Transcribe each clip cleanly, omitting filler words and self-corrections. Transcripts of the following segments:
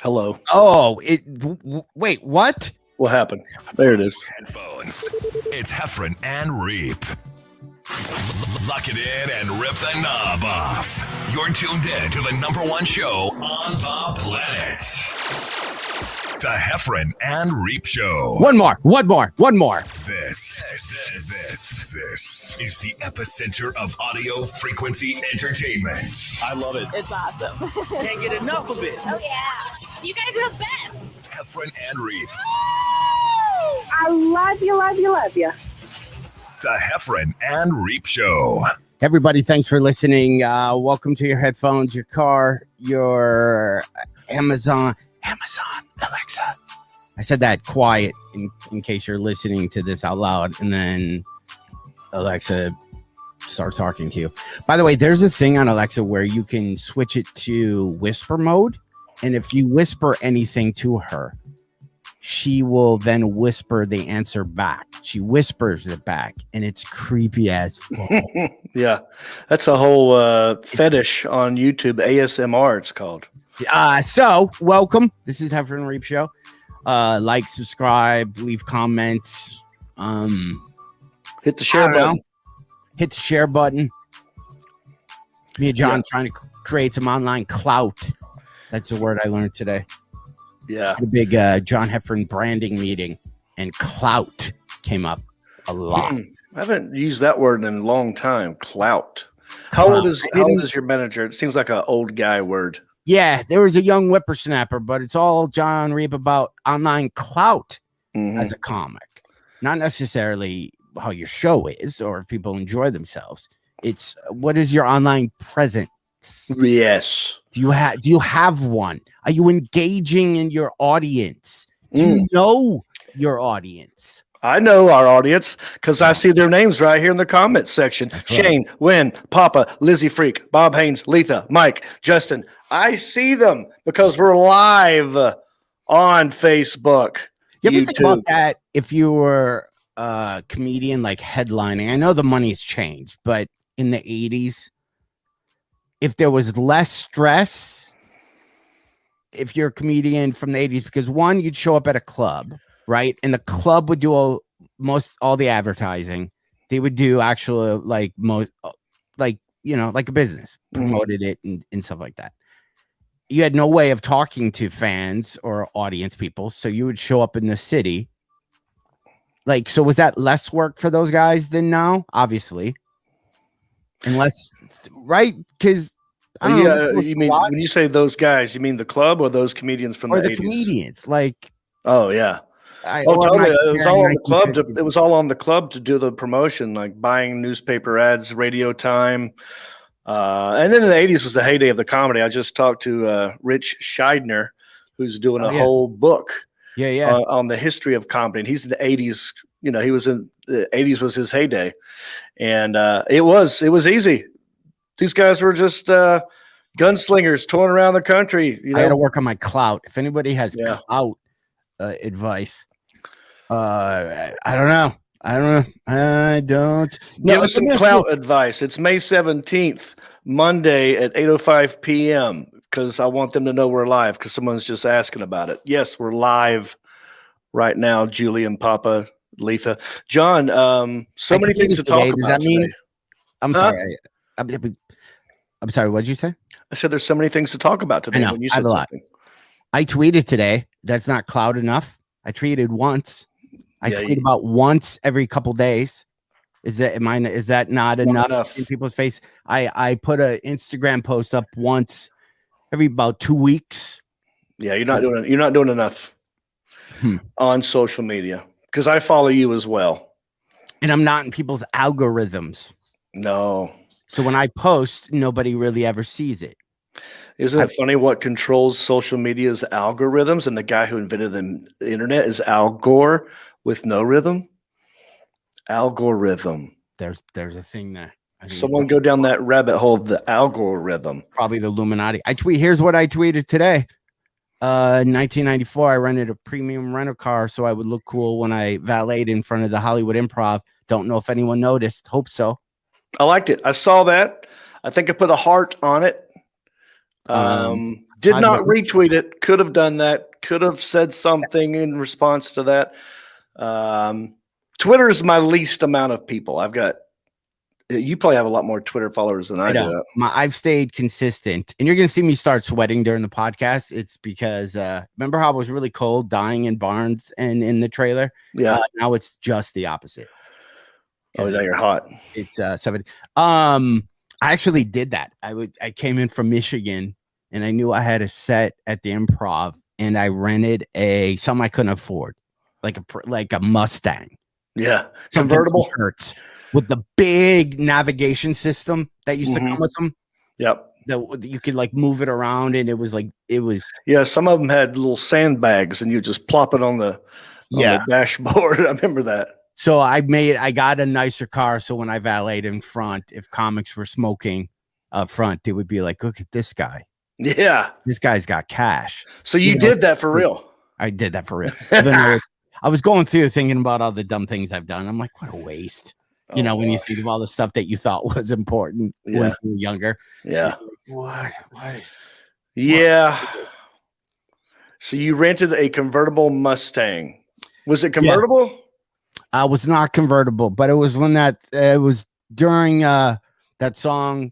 Hello. Oh, wait, what? What happened? There it is. Headphones. It's Heffron and Reep. Lock it in and rip the knob off. You're tuned in to the #1 show on the planet. The Heffron and Reep Show. One more. This is the epicenter of audio frequency entertainment. I love it. It's awesome. Can't get enough of it. Oh, yeah. You guys are the best. Heffron and Reep. I love you. The Heffron and Reep Show. Everybody, thanks for listening. Welcome to your headphones, your car, your Amazon, Alexa. I said that quiet in case you're listening to this out loud, and then Alexa starts talking to you. By the way, there's a thing on Alexa where you can switch it to whisper mode, and if you whisper anything to her, she will then whisper the answer back. She whispers it back, and it's creepy as fuck. Yeah, that's a whole fetish on YouTube. ASMR, it's called. So welcome. This is Heffron Reep Show. Like, subscribe, leave comments. Hit the share button. Hit the share button. Me and John trying to create some online clout. That's the word I learned today. Yeah. The big John Heffron branding meeting, and clout came up a lot. I haven't used that word in a long time. Clout. How old is your manager? It seems like an old guy word. Yeah, there was a young whippersnapper, but it's all John Reep about online clout as a comic. Not necessarily how your show is or if people enjoy themselves. It's what is your online presence? Yes. Do you have one? Are you engaging in your audience? Do you know your audience? I know our audience because I see their names right here in the comments section. That's Shane, Wynn, Papa, Lizzie Freak, Bob Haynes, Letha, Mike, Justin. I see them because we're live on Facebook. You ever YouTube. think about that if you were a comedian like headlining? I know the money's changed, but in the 80s, if there was less stress, if you're a comedian from the 80s, because one, you'd show up at a club, right? And the club would do all the advertising. They would do actual like a business, promoted it and stuff like that. You had no way of talking to fans or audience people, so you would show up in the city. Like, so was that less work for those guys than now? Obviously, unless right? Because you mean when you say those guys, you mean the club or those comedians from or the the 80s? Comedians? Like, oh yeah. Totally. It was all on the club. It was all on the club to do the promotion, like buying newspaper ads, radio time. And then in the 80s was the heyday of the comedy. I just talked to Rich Scheidner, who's doing a whole book on the history of comedy. And he's in the 80s. You know, he was in the 80s was his heyday. And it was easy. These guys were just gunslingers touring around the country. You know? I got to work on my clout. If anybody has clout advice, I don't know. Give us some clout advice. It's May 17th, Monday at 8:05 p.m. because I want them to know we're live because someone's just asking about it. Yes, we're live right now, Julie and Papa, Letha. John, so many things to talk about. Does that mean today. I'm sorry. I'm sorry, what did you say? I said there's so many things to talk about today. When you said something. I tweeted today. That's not cloud enough. I tweeted once. I tweet about once every couple days. Is that not enough in people's face? I put an Instagram post up once every about 2 weeks. Yeah, you're not doing enough on social media because I follow you as well. And I'm not in people's algorithms. No. So when I post, nobody really ever sees it. Isn't it funny what controls social media's algorithms? And the guy who invented the internet is Al Gore with no rhythm. Algorithm. There's a thing there. Someone go down that rabbit hole of the algorithm. Probably the Illuminati. Here's what I tweeted today. 1994, I rented a premium rental car so I would look cool when I valeted in front of the Hollywood Improv. Don't know if anyone noticed. Hope so. I liked it. I saw that. I think I put a heart on it. Did not retweet it. Could have done that. Could have said something in response to that. Twitter is my least amount of people. You probably have a lot more Twitter followers than I do. I've stayed consistent, and you're going to see me start sweating during the podcast. It's because remember how it was really cold, dying in barns and in the trailer. Yeah. Now it's just the opposite. Oh, now you're hot. It's 70. I actually did that. I came in from Michigan, and I knew I had a set at the Improv, and I rented something I couldn't afford, like a Mustang. Yeah, convertible Hertz. With the big navigation system that used to come with them. Yep. That you could like move it around, and it was. Yeah, some of them had little sandbags, and you just plop it on the dashboard. I remember that. So I got a nicer car. So when I valeted in front, if comics were smoking up front, they would be like, "Look at this guy. Yeah, this guy's got cash." So you did that for real? I did that for real. I was going through thinking about all the dumb things I've done. I'm like, what a waste. When you think of all the stuff that you thought was important when you were younger. Yeah. Like, what? Yeah. So you rented a convertible Mustang. Was it convertible? Yeah. I was not convertible, but it was when it was during that song.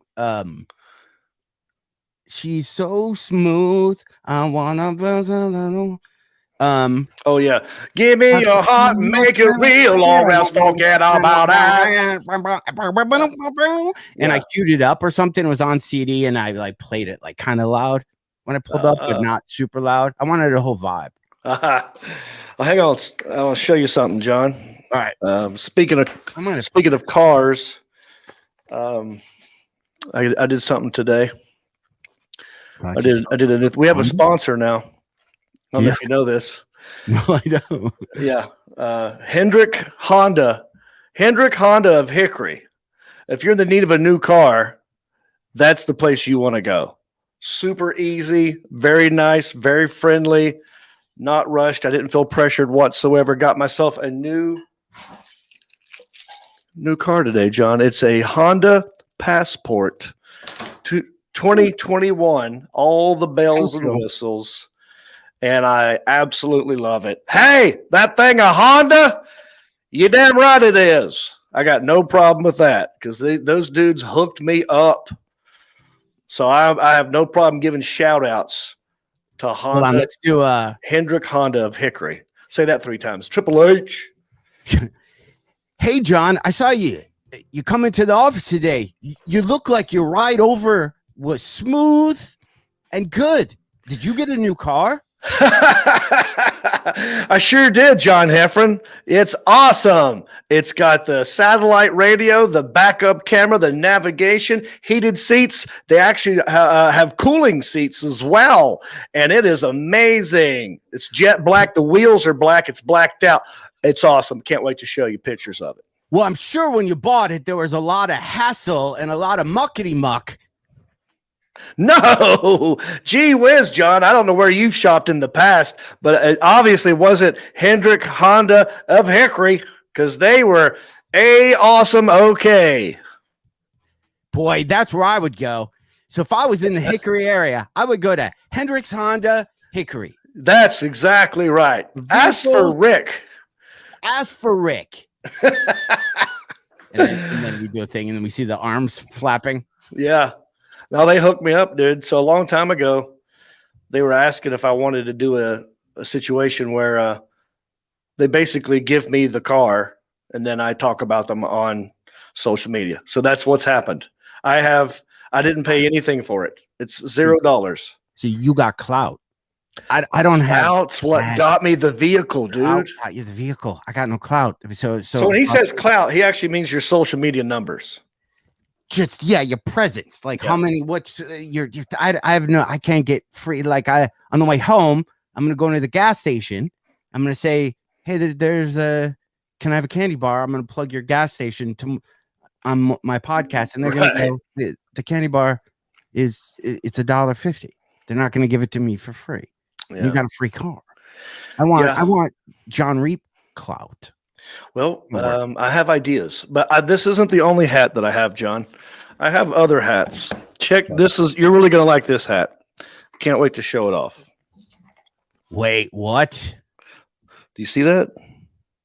She's so smooth. I wanna buzz a little. Oh yeah, give me your heart and make it real, or else forget about that. And I queued it up or something. It was on CD, and I like played it like kind of loud when I pulled up, but not super loud. I wanted a whole vibe. Well, hang on, I'll show you something, John. All right. Speaking of cars, I did something today. I did. We have a sponsor now. I don't know if you know this. No, I don't. Yeah. Hendrick Honda of Hickory. If you're in the need of a new car, that's the place you want to go. Super easy, very nice, very friendly, not rushed. I didn't feel pressured whatsoever. Got myself a new car today, John. It's a Honda Passport 2021, all the bells and whistles. And I absolutely love it. Hey, that thing a Honda? You damn right it is. I got no problem with that because those dudes hooked me up. So I have no problem giving shout outs to Honda. Hold on, let's do Hendrick Honda of Hickory. Say that 3 times. Triple H. Hey, John, I saw you. You come into the office today. You look like your ride over was smooth and good. Did you get a new car? I sure did, John Heffron. It's awesome. It's got the satellite radio, the backup camera, the navigation, heated seats. They actually have cooling seats as well. And it is amazing. It's jet black. The wheels are black. It's blacked out. It's awesome. Can't wait to show you pictures of it. Well, I'm sure when you bought it, there was a lot of hassle and a lot of muckety muck. No, gee whiz, John. I don't know where you've shopped in the past, but it obviously wasn't Hendrick Honda of Hickory because they were awesome. Okay. Boy, that's where I would go. So if I was in the Hickory area, I would go to Hendrick's Honda Hickory. That's exactly right. Ask for Rick. Ask for Rick. and then we do a thing, and then we see the arms flapping. Yeah. Now they hooked me up, dude. So a long time ago, they were asking if I wanted to do a situation where they basically give me the car and then I talk about them on social media. So that's what's happened. I didn't pay anything for it. It's $0. So you got clout. I don't have clout's what got me the vehicle, dude. Got you the vehicle. I got no clout. So when he says clout, he actually means your social media numbers. Just your presence, like how many, what's I have no, I can't get free. Like on the way home, I'm going to go into the gas station. I'm going to say, hey, there's can I have a candy bar? I'm going to plug your gas station on my podcast. And they're going to go, the candy bar it's $1.50. They're not going to give it to me for free. Yeah. You got a free car. I want John Reep clout. Well, I have ideas, but this isn't the only hat that I have, John. I have other hats. Check this. You're really going to like this hat. Can't wait to show it off. Wait, what? Do you see that?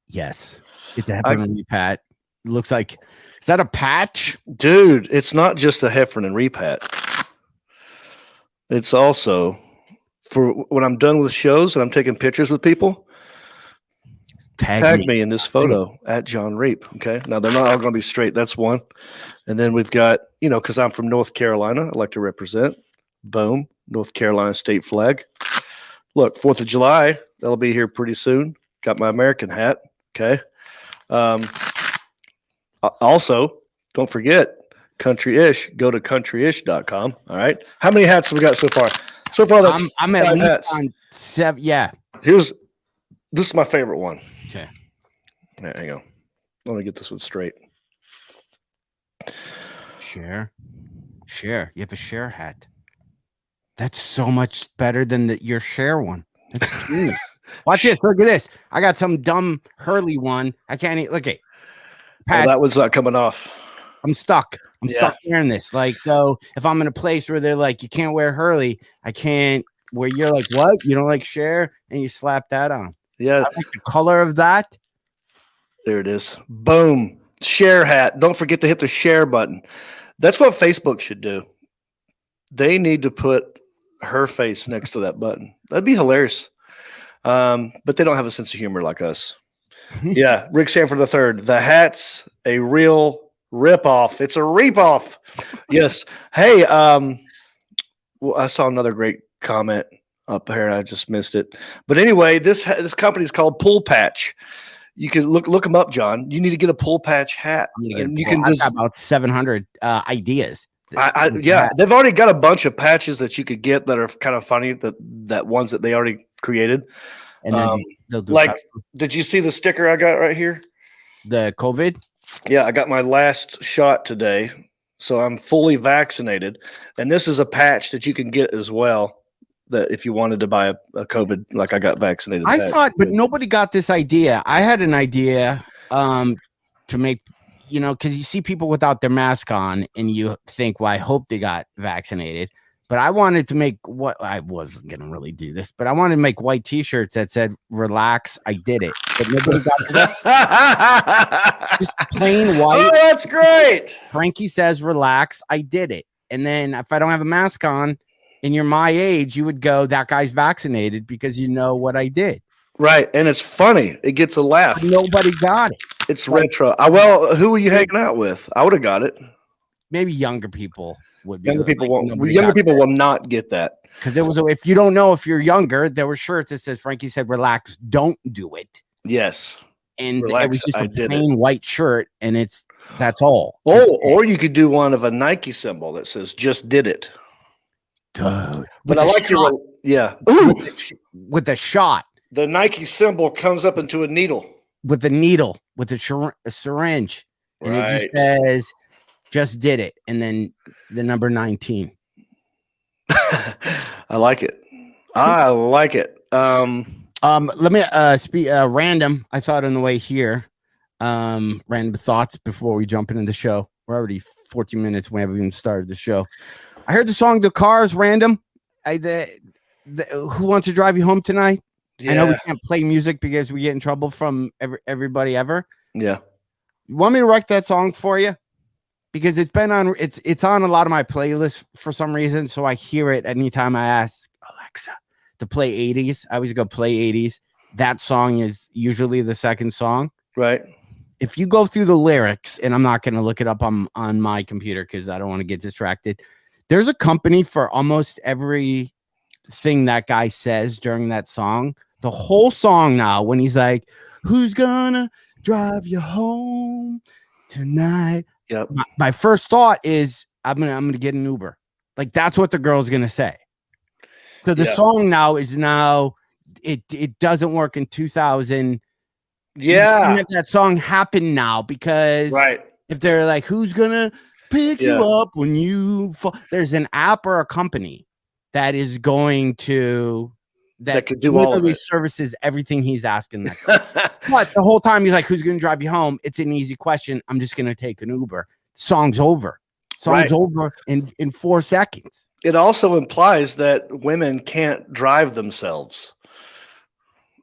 Yes. It's a Heffron Reep hat. Looks like, is that a patch? Dude, it's not just a Heffron and Reep hat. It's also for when I'm done with shows and I'm taking pictures with people. Tag me in this photo at John Reep. Okay. Now they're not all going to be straight. That's one. And then we've got, because I'm from North Carolina, I like to represent. Boom. North Carolina state flag. Look, 4th of July, that'll be here pretty soon. Got my American hat. Okay. Also, don't forget Country-ish. Go to countryish.com. All right. How many hats have we got so far? So far, that's I'm at least hats. On 7. Yeah. This is my favorite one. Okay. Yeah, hang on. Let me get this one straight. Share. You have a share hat. That's so much better than your share one. That's true. Watch this. Look at this. I got some dumb Hurley one. I can't eat. Look at that one's not coming off. I'm stuck. I'm stuck wearing this. Like, so if I'm in a place where they're like, you can't wear Hurley, I can't. Where you're like, what? You don't like share? And you slap that on. Yeah. I like the color of that. There it is. Boom. Share hat. Don't forget to hit the share button. That's what Facebook should do. They need to put her face next to that button. That'd be hilarious. But they don't have a sense of humor like us. Yeah. Rick Sanford III. The hat's a real rip-off. It's a reap-off. Yes. Hey, well, I saw another great comment up there. I just missed it. But anyway, this company is called Pull Patch. You can look them up, John. You need to get a Pull Patch hat. And you can just about 700 ideas. Yeah, they've already got a bunch of patches that you could get that are kind of funny. That ones that they already created. And then they'll do did you see the sticker I got right here? The COVID? Yeah, I got my last shot today, so I'm fully vaccinated. And this is a patch that you can get as well. That if you wanted to buy a COVID, like I got vaccinated. I thought, but nobody got this idea. I had an idea to make, because you see people without their mask on and you think, well, I hope they got vaccinated. But I wanted to make I wasn't going to really do this, but I wanted to make white T-shirts that said, relax, I did it. But nobody got that. Just plain white. Oh, that's great. Frankie says, relax, I did it. And then if I don't have a mask on, and you're my age, you would go, that guy's vaccinated because you know what I did. Right. And it's funny. It gets a laugh. But nobody got it. It's retro. Well, who were you hanging out with? I would have got it. Maybe younger people would be. Younger people won't. Younger people will not get that. Because there was, if you don't know if you're younger, there were shirts that says, Frankie said, relax, don't do it. Yes. And relax, it was just a plain white shirt, and that's all. Oh, or you could do one of a Nike symbol that says, just did it. Dude, but I like your with the shot. The Nike symbol comes up into a needle. With the needle, with a syringe, and it just says, "Just did it," and then the number 19. I like it. I like it. Let me speak random. I thought on the way here, random thoughts before we jump into the show. We're already 14 minutes. We haven't even started the show. I heard the song "The Cars" random. Who Wants to Drive You Home Tonight? Yeah. I know we can't play music because we get in trouble from everybody ever. Yeah. You want me to write that song for you? Because it's been on. It's on a lot of my playlists for some reason, so I hear it anytime I ask Alexa to play 80s. I always go play 80s. That song is usually the second song. Right. If you go through the lyrics, and I'm not going to look it up on my computer because I don't want to get distracted. There's a company for almost everything that guy says during that song. The whole song now, when he's like, who's gonna drive you home tonight? Yep. My first thought is I'm gonna get an Uber. Like that's what the girl's gonna say. So the song now is it doesn't work in 2000. Yeah. That song happened now because if they're like, who's gonna pick you up when you fall? There's an app or a company that is going to that could do all of it. Services everything he's asking that. But the whole time he's like, who's going to drive you home? It's an easy question. I'm just going to take an Uber. Song's over. Song's over in 4 seconds. It also implies that women can't drive themselves.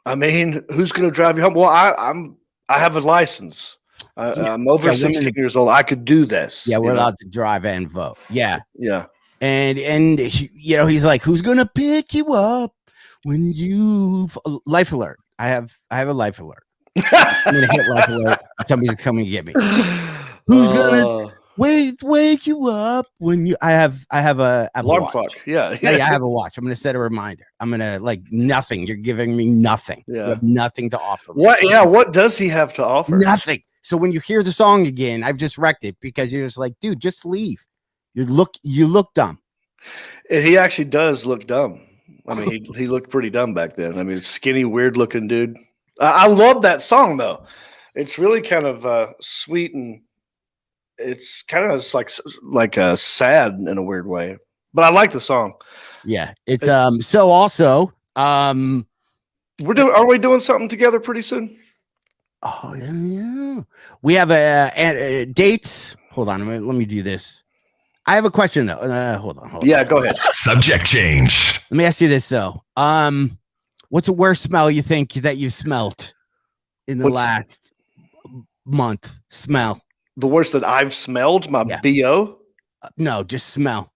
I mean, who's going to drive you home? Well, I have a license. I'm over 16 years old. I could do this. Yeah, we're allowed to drive and vote. Yeah. Yeah. And you know, he's like, who's going to pick you up when you life alert. I have a life alert. I'm going to hit life alert. Somebody's coming to get me. Who's going to wake you up when you I have a alarm clock. Yeah. I have a watch. I'm going to set a reminder. I'm going to like nothing. You're giving me nothing. Yeah. You have nothing to offer me. What does he have to offer? Nothing. So when you hear the song again, I've just wrecked it because you're just like, dude, just leave. You look dumb. And he actually does look dumb. I mean, he looked pretty dumb back then. I mean, skinny, weird looking dude. I love that song though. It's really kind of sweet, and it's kind of like sad in a weird way. But I like the song. Yeah, it's so also are we doing something together pretty soon? Oh yeah. We have a dates. Hold on, let me do this. I have a question though. Hold on. Yeah, go ahead. Subject change. Let me ask you this though. What's the worst smell you think that you've smelled in the last month? Smell. The worst that I've smelled? My BO? No, just smell.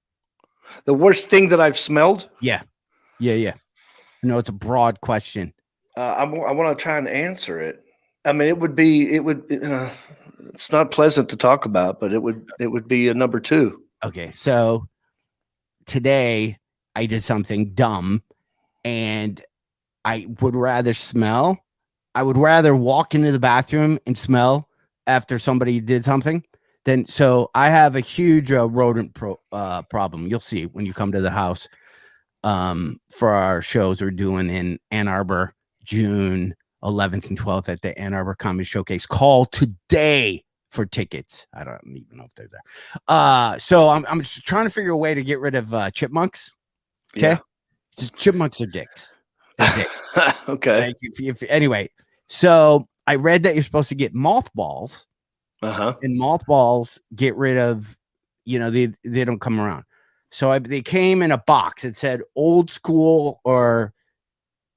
The worst thing that I've smelled? Yeah. No, it's a broad question. I want to try and answer it. I mean, it's not pleasant to talk about, but it would be a number 2. Okay, so today I did something dumb, and I would rather walk into the bathroom and smell after somebody did something. So I have a huge rodent problem. You'll see when you come to the house for our shows we're doing in Ann Arbor, June 11th and 12th at the Ann Arbor Comedy Showcase. Call today for tickets. I don't even know if they're there. So I'm just trying to figure a way to get rid of chipmunks. Okay. Yeah. Just chipmunks are dicks. Okay. Anyway, so I read that you're supposed to get moth balls. And moth balls get rid of, they don't come around. So they came in a box. It said old school or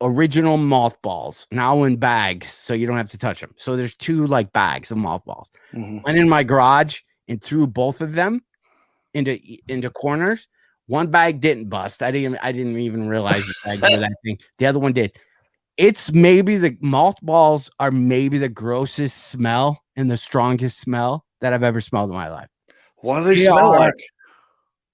original mothballs, now in bags, so you don't have to touch them. So there's 2 like bags of mothballs. Went in my garage and threw both of them into corners. One bag didn't bust. I didn't even realize the bag did that thing. The other one did. It's maybe the mothballs are maybe the grossest smell and the strongest smell that I've ever smelled in my life. What do they smell like?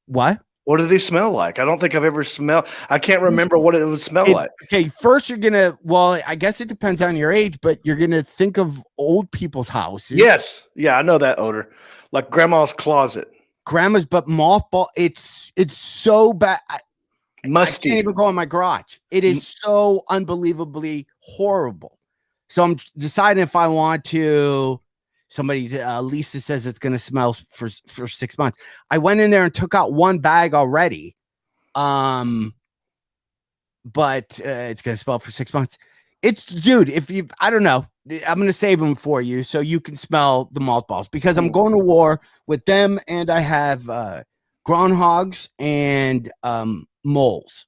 What? What do they smell like? I don't think I've ever smelled. I can't remember what it would smell like. Okay, first I guess it depends on your age, but you're going to think of old people's houses. Yes. Yeah, I know that odor. Like grandma's closet. But mothball, it's so bad. Musty. I can't even go in my garage. It is so unbelievably horrible. So I'm deciding if I want to. Somebody, Lisa says it's going to smell for 6 months. I went in there and took out 1 bag already. But it's going to smell for 6 months. I don't know. I'm going to save them for you so you can smell the mothballs because I'm going to war with them. And I have groundhogs and moles.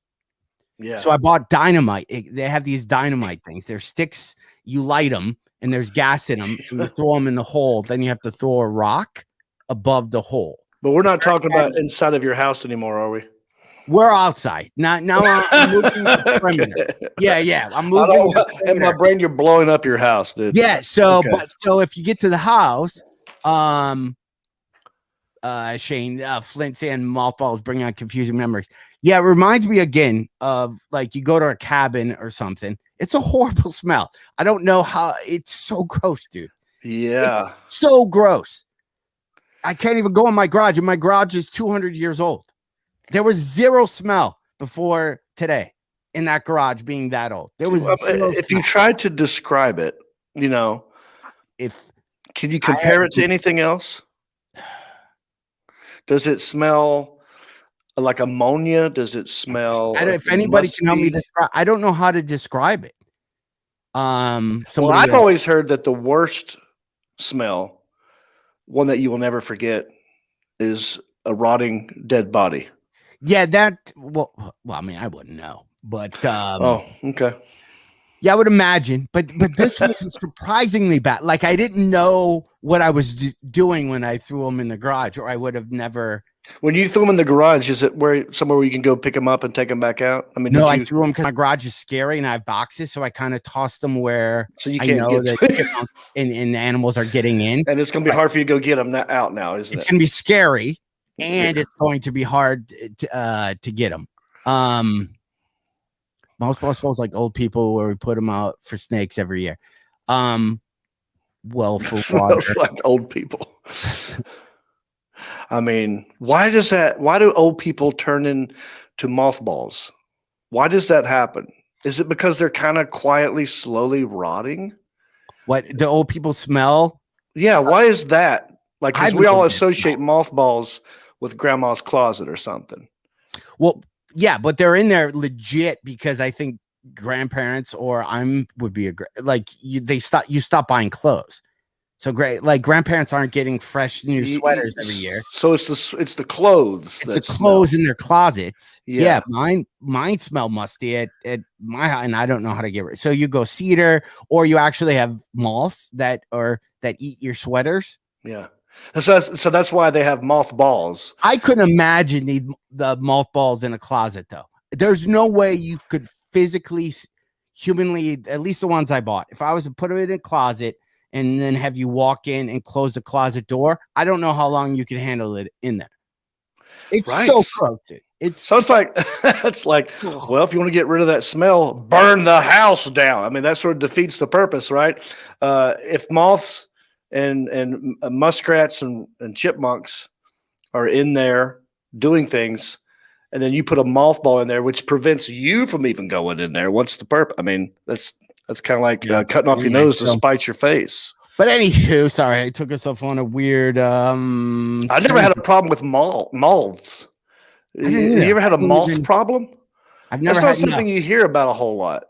Yeah. So I bought dynamite. They have these dynamite things. They're sticks. You light them. And there's gas in them. And you throw them in the hole. Then you have to throw a rock above the hole. But we're not talking about inside of your house anymore, are we? We're outside. Now I'm moving the perimeter. Okay. Yeah. I'm moving. In my brain, you're blowing up your house, dude. Yeah. So if you get to the house, Shane, Flint saying mothballs bring on confusing memories. Yeah, it reminds me again of like you go to a cabin or something. It's a horrible smell. I don't know how. It's so gross, dude. Yeah. It's so gross. I can't even go in my garage. And my garage is 200 years old. There was 0 smell before today in that garage being that old. There was if you tried to describe it, can you compare it to anything else? Does it smell like ammonia? Does it smell? If anybody can help me describe, I don't know how to describe it. Well, I've always heard that the worst smell, one that you will never forget, is a rotting dead body? Yeah, well, I mean, I wouldn't know, but Oh, okay. yeah, I would imagine, but this was surprisingly bad. Like I didn't know what I was doing when I threw them in the garage, or I would have never. When you threw them in the garage, is it somewhere where you can go pick them up and take them back out? I mean, No, I threw them because my garage is scary and I have boxes, so I kind of tossed them where so you I can't know get that chipmunks and animals are getting in. And it's going to be hard for you to go get them out now, isn't it? It's going to be scary, and it's going to be hard to get them. Most balls like old people where we put them out for snakes every year. Well, for water. Like old people. I mean, why do old people turn into mothballs? Why does that happen? Is it because they're kind of quietly, slowly rotting? What the old people smell? Yeah, why is that? Like, because we all associate mothballs with grandma's closet or something. Well, yeah, but they're in there legit because I think grandparents or would be you stop buying clothes. So great, like grandparents aren't getting fresh new sweaters every year. So it's the clothes. It's the clothes in their closets. Yeah. Mine smell musty at my house, and I don't know how to get rid. So you go cedar, or you actually have moths that eat your sweaters. Yeah. So that's why they have moth balls. I couldn't imagine the mothballs in a closet, though. There's no way you could physically, humanly, at least the ones I bought. If I was to put them in a closet and then have you walk in and close the closet door, I don't know how long you can handle it in there. It's right. So corrupted. It's like it's like, well, if you want to get rid of that smell, burn the house down. I mean, that sort of defeats the purpose, right? If moths and muskrats and chipmunks are in there doing things, and then you put a mothball in there, which prevents you from even going in there. What's the purpose? I mean, that's kind of like cutting off your nose to spite your face. But anywho, sorry, I took us off on a weird. I never had a problem with moths. You ever had a moth problem? I've never. That's not something you hear about a whole lot.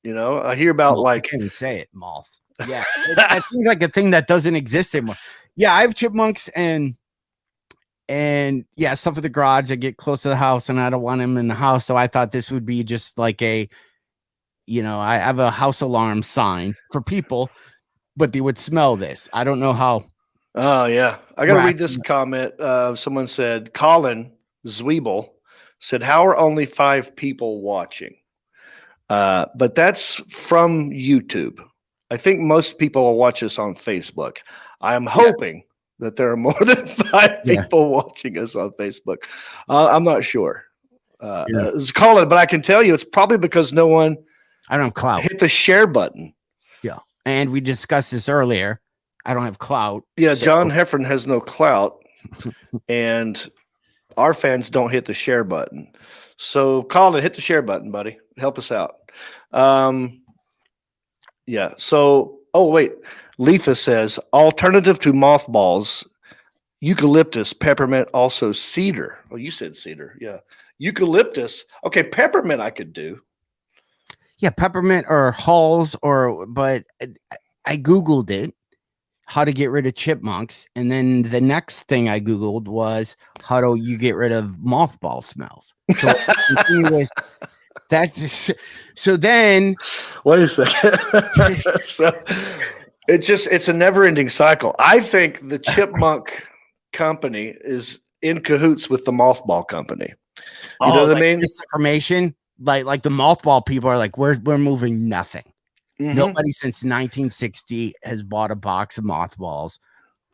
You know, I hear about I can't even say it, moth. Yeah, that seems like a thing that doesn't exist anymore. Yeah, I have chipmunks and yeah, stuff in the garage. I get close to the house, and I don't want them in the house. So I thought this would be just like I have a house alarm sign for people, but they would smell this. I don't know how. Oh yeah, I got to read this comment. Someone said, Colin Zwiebel said, "How are only 5 people watching?" But that's from YouTube. I think most people will watch this on Facebook. I am hoping that there are more than 5 people watching us on Facebook. I'm not sure. It's Colin, but I can tell you it's probably because no one I don't have clout. Hit the share button. Yeah. And we discussed this earlier. I don't have clout. Yeah, so. John Heffron has no clout. And our fans don't hit the share button. So Colin, hit the share button, buddy. Help us out. Yeah. So, wait. Letha says, alternative to mothballs, eucalyptus, peppermint, also cedar. Oh, you said cedar. Yeah. Eucalyptus. Okay. Peppermint I could do. Yeah. Peppermint or hulls but I Googled it, how to get rid of chipmunks. And then the next thing I Googled was how do you get rid of mothball smells? So so then what is that? So it's a never-ending cycle. I think the chipmunk company is in cahoots with the mothball company. You know what I mean? Misinformation. Like the mothball people are like, we're moving nothing. Mm-hmm. Nobody since 1960 has bought a box of mothballs.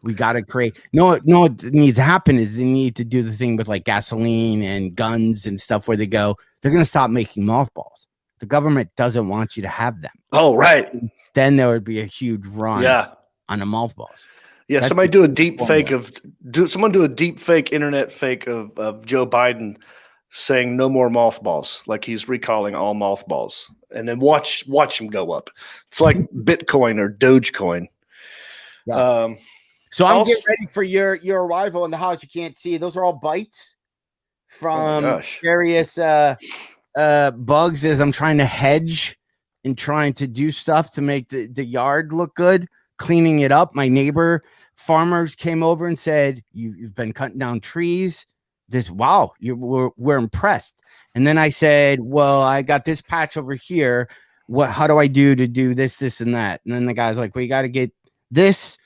We got to create. No, what needs to happen is they need to do the thing with like gasoline and guns and stuff where they go, they're going to stop making mothballs. The government doesn't want you to have them. Oh, right. Then there would be a huge run on the mothballs. Yeah, that's somebody do a deep fake do a deep fake internet fake of Joe Biden saying no more mothballs, like he's recalling all mothballs, and then watch him go up. It's like Bitcoin or Dogecoin. Yeah. So I'm getting ready for your arrival in the house. You can't see. Those are all bites from various bugs as I'm trying to hedge and trying to do stuff to make the yard look good. cleaning it up. My neighbor farmers came over and said, you've been cutting down trees. We're impressed. And then I said, well, I got this patch over here. How do I do to do this, this, and that? And then the guy's like, well, you got to get this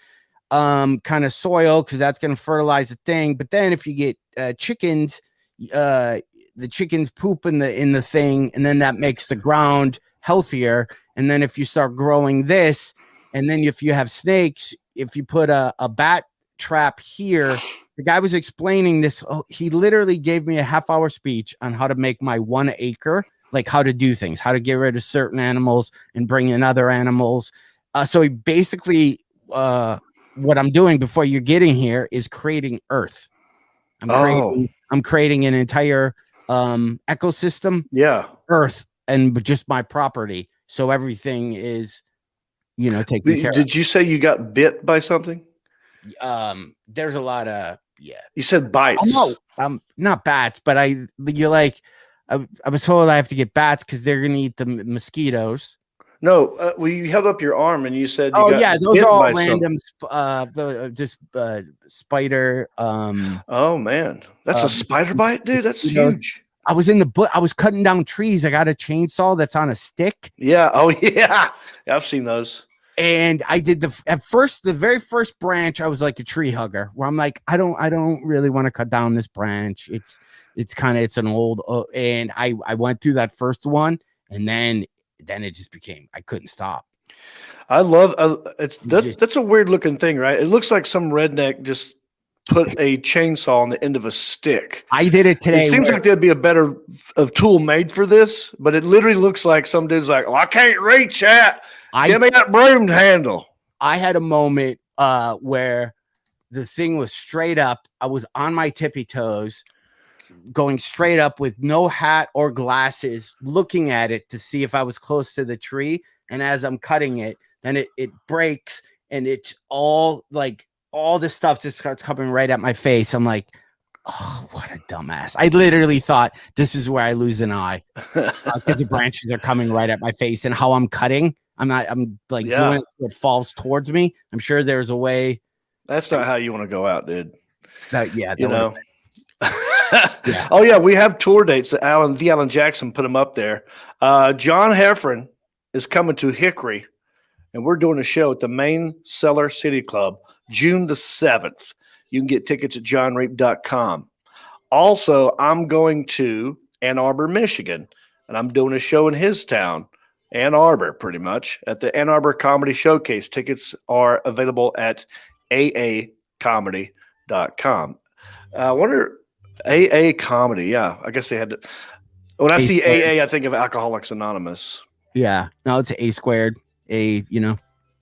kind of soil because that's going to fertilize the thing. But then if you get chickens, the chickens poop in the thing, and then that makes the ground healthier. And then if you start growing this, and then if you have snakes, if you put a bat trap here, the guy was explaining this. Oh, he literally gave me a half-hour speech on how to make my 1 acre, like how to do things, how to get rid of certain animals and bring in other animals. So he basically, what I'm doing before you're getting here is creating earth. I'm creating an entire ecosystem. Yeah. Earth and just my property. So everything is, taken care of. Did you say you got bit by something? There's a lot of, You said bites. Oh, no, not bats, but I was told I have to get bats because they're going to eat the mosquitoes. No, well, you held up your arm and you said, those are all random, spider. Oh man, that's a spider bite, dude. That's huge. I was I was cutting down trees. I got a chainsaw that's on a stick. Yeah. Oh yeah. I've seen those. And I did the very first branch. I was like a tree hugger, where I'm like, I don't really want to cut down this branch. It's an old, and I went through that first one, and then it just became, I couldn't stop. I love that's a weird looking thing, right? It looks like some redneck just put a chainsaw on the end of a stick. I did it today. It seems like there'd be a better tool made for this, but it literally looks like some dude's like, I can't reach that. Give me that broom handle. I had a moment where the thing was straight up. I was on my tippy toes, going straight up with no hat or glasses, looking at it to see if I was close to the tree. And as I'm cutting it, then it breaks, and it's all the stuff just starts coming right at my face. I'm like, oh, what a dumbass. I literally thought this is where I lose an eye because the branches are coming right at my face, and how I'm cutting. I'm doing it so it falls towards me. I'm sure there's a way. That's not how you want to go out, dude. Yeah. Oh yeah, we have tour dates. Alan Jackson put them up there. John Heffron is coming to Hickory, and we're doing a show at the Main Cellar City Club, June the 7th. You can get tickets at johnreep.com. Also, I'm going to Ann Arbor, Michigan, and I'm doing a show in his town, Ann Arbor, pretty much, at the Ann Arbor Comedy Showcase. Tickets are available at aacomedy.com. I wonder, AA Comedy, yeah, I guess they had to. When I see AA, I think of Alcoholics Anonymous. Yeah, no, it's A squared, Ann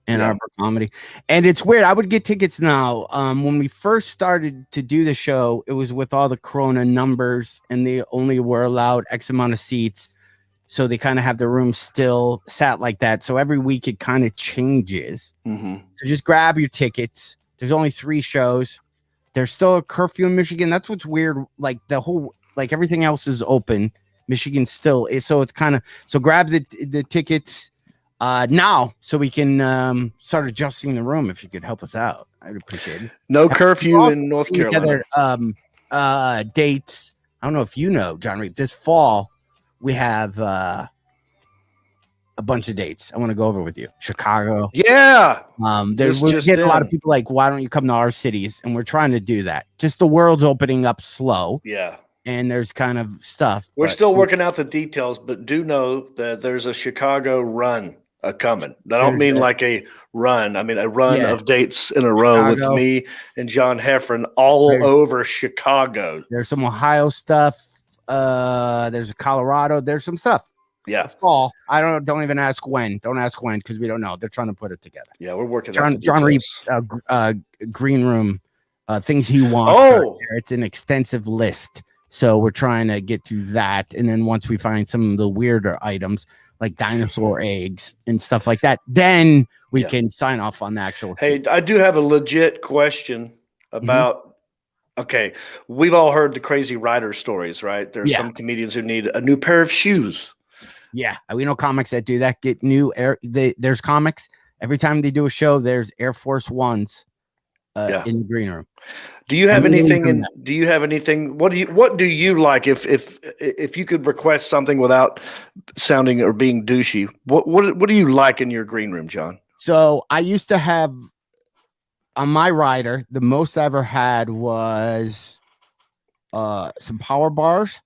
Arbor Comedy. And it's weird. I would get tickets now. When we first started to do the show, it was with all the Corona numbers, and they only were allowed X amount of seats. So they kind of have the room still sat like that. So every week it kind of changes. Mm-hmm. So just grab your tickets. There's only 3 shows. There's still a curfew in Michigan. That's what's weird. Like everything else is open. Michigan still is. So it's kind of, so grab the tickets now so we can start adjusting the room. If you could help us out, I'd appreciate it. No curfew in North Carolina. Dates. I don't know if you know, John Reep, this fall we have a bunch of dates I want to go over with you. Chicago. Yeah. There's a lot of people like, why don't you come to our cities? And we're trying to do that. Just the world's opening up slow. Yeah. And there's kind of stuff. We're still working out the details, but do know that there's a Chicago run coming. I don't mean like a run. I mean a run of dates in a row with me and John Heffron over Chicago. There's some Ohio stuff. There's a Colorado. There's some stuff. Yeah. Fall. I don't even ask when. Don't ask when because we don't know. They're trying to put it together. Yeah, we're working. John Reep's green room things he wants. It's an extensive list. So we're trying to get to that. And then once we find some of the weirder items like dinosaur eggs and stuff like that, then we can sign off on the actual. Hey, I do have a legit question about, okay, we've all heard the crazy rider stories, right? There's some comedians who need a new pair of shoes. Yeah. We know comics that do that, get new there's comics Every time they do a show, there's Air Force Ones in the green room. Do you have anything? Do you have anything? What do you like? If you could request something without sounding or being douchey, what do you like in your green room, John? So I used to have on my rider, the most I ever had was some power bars,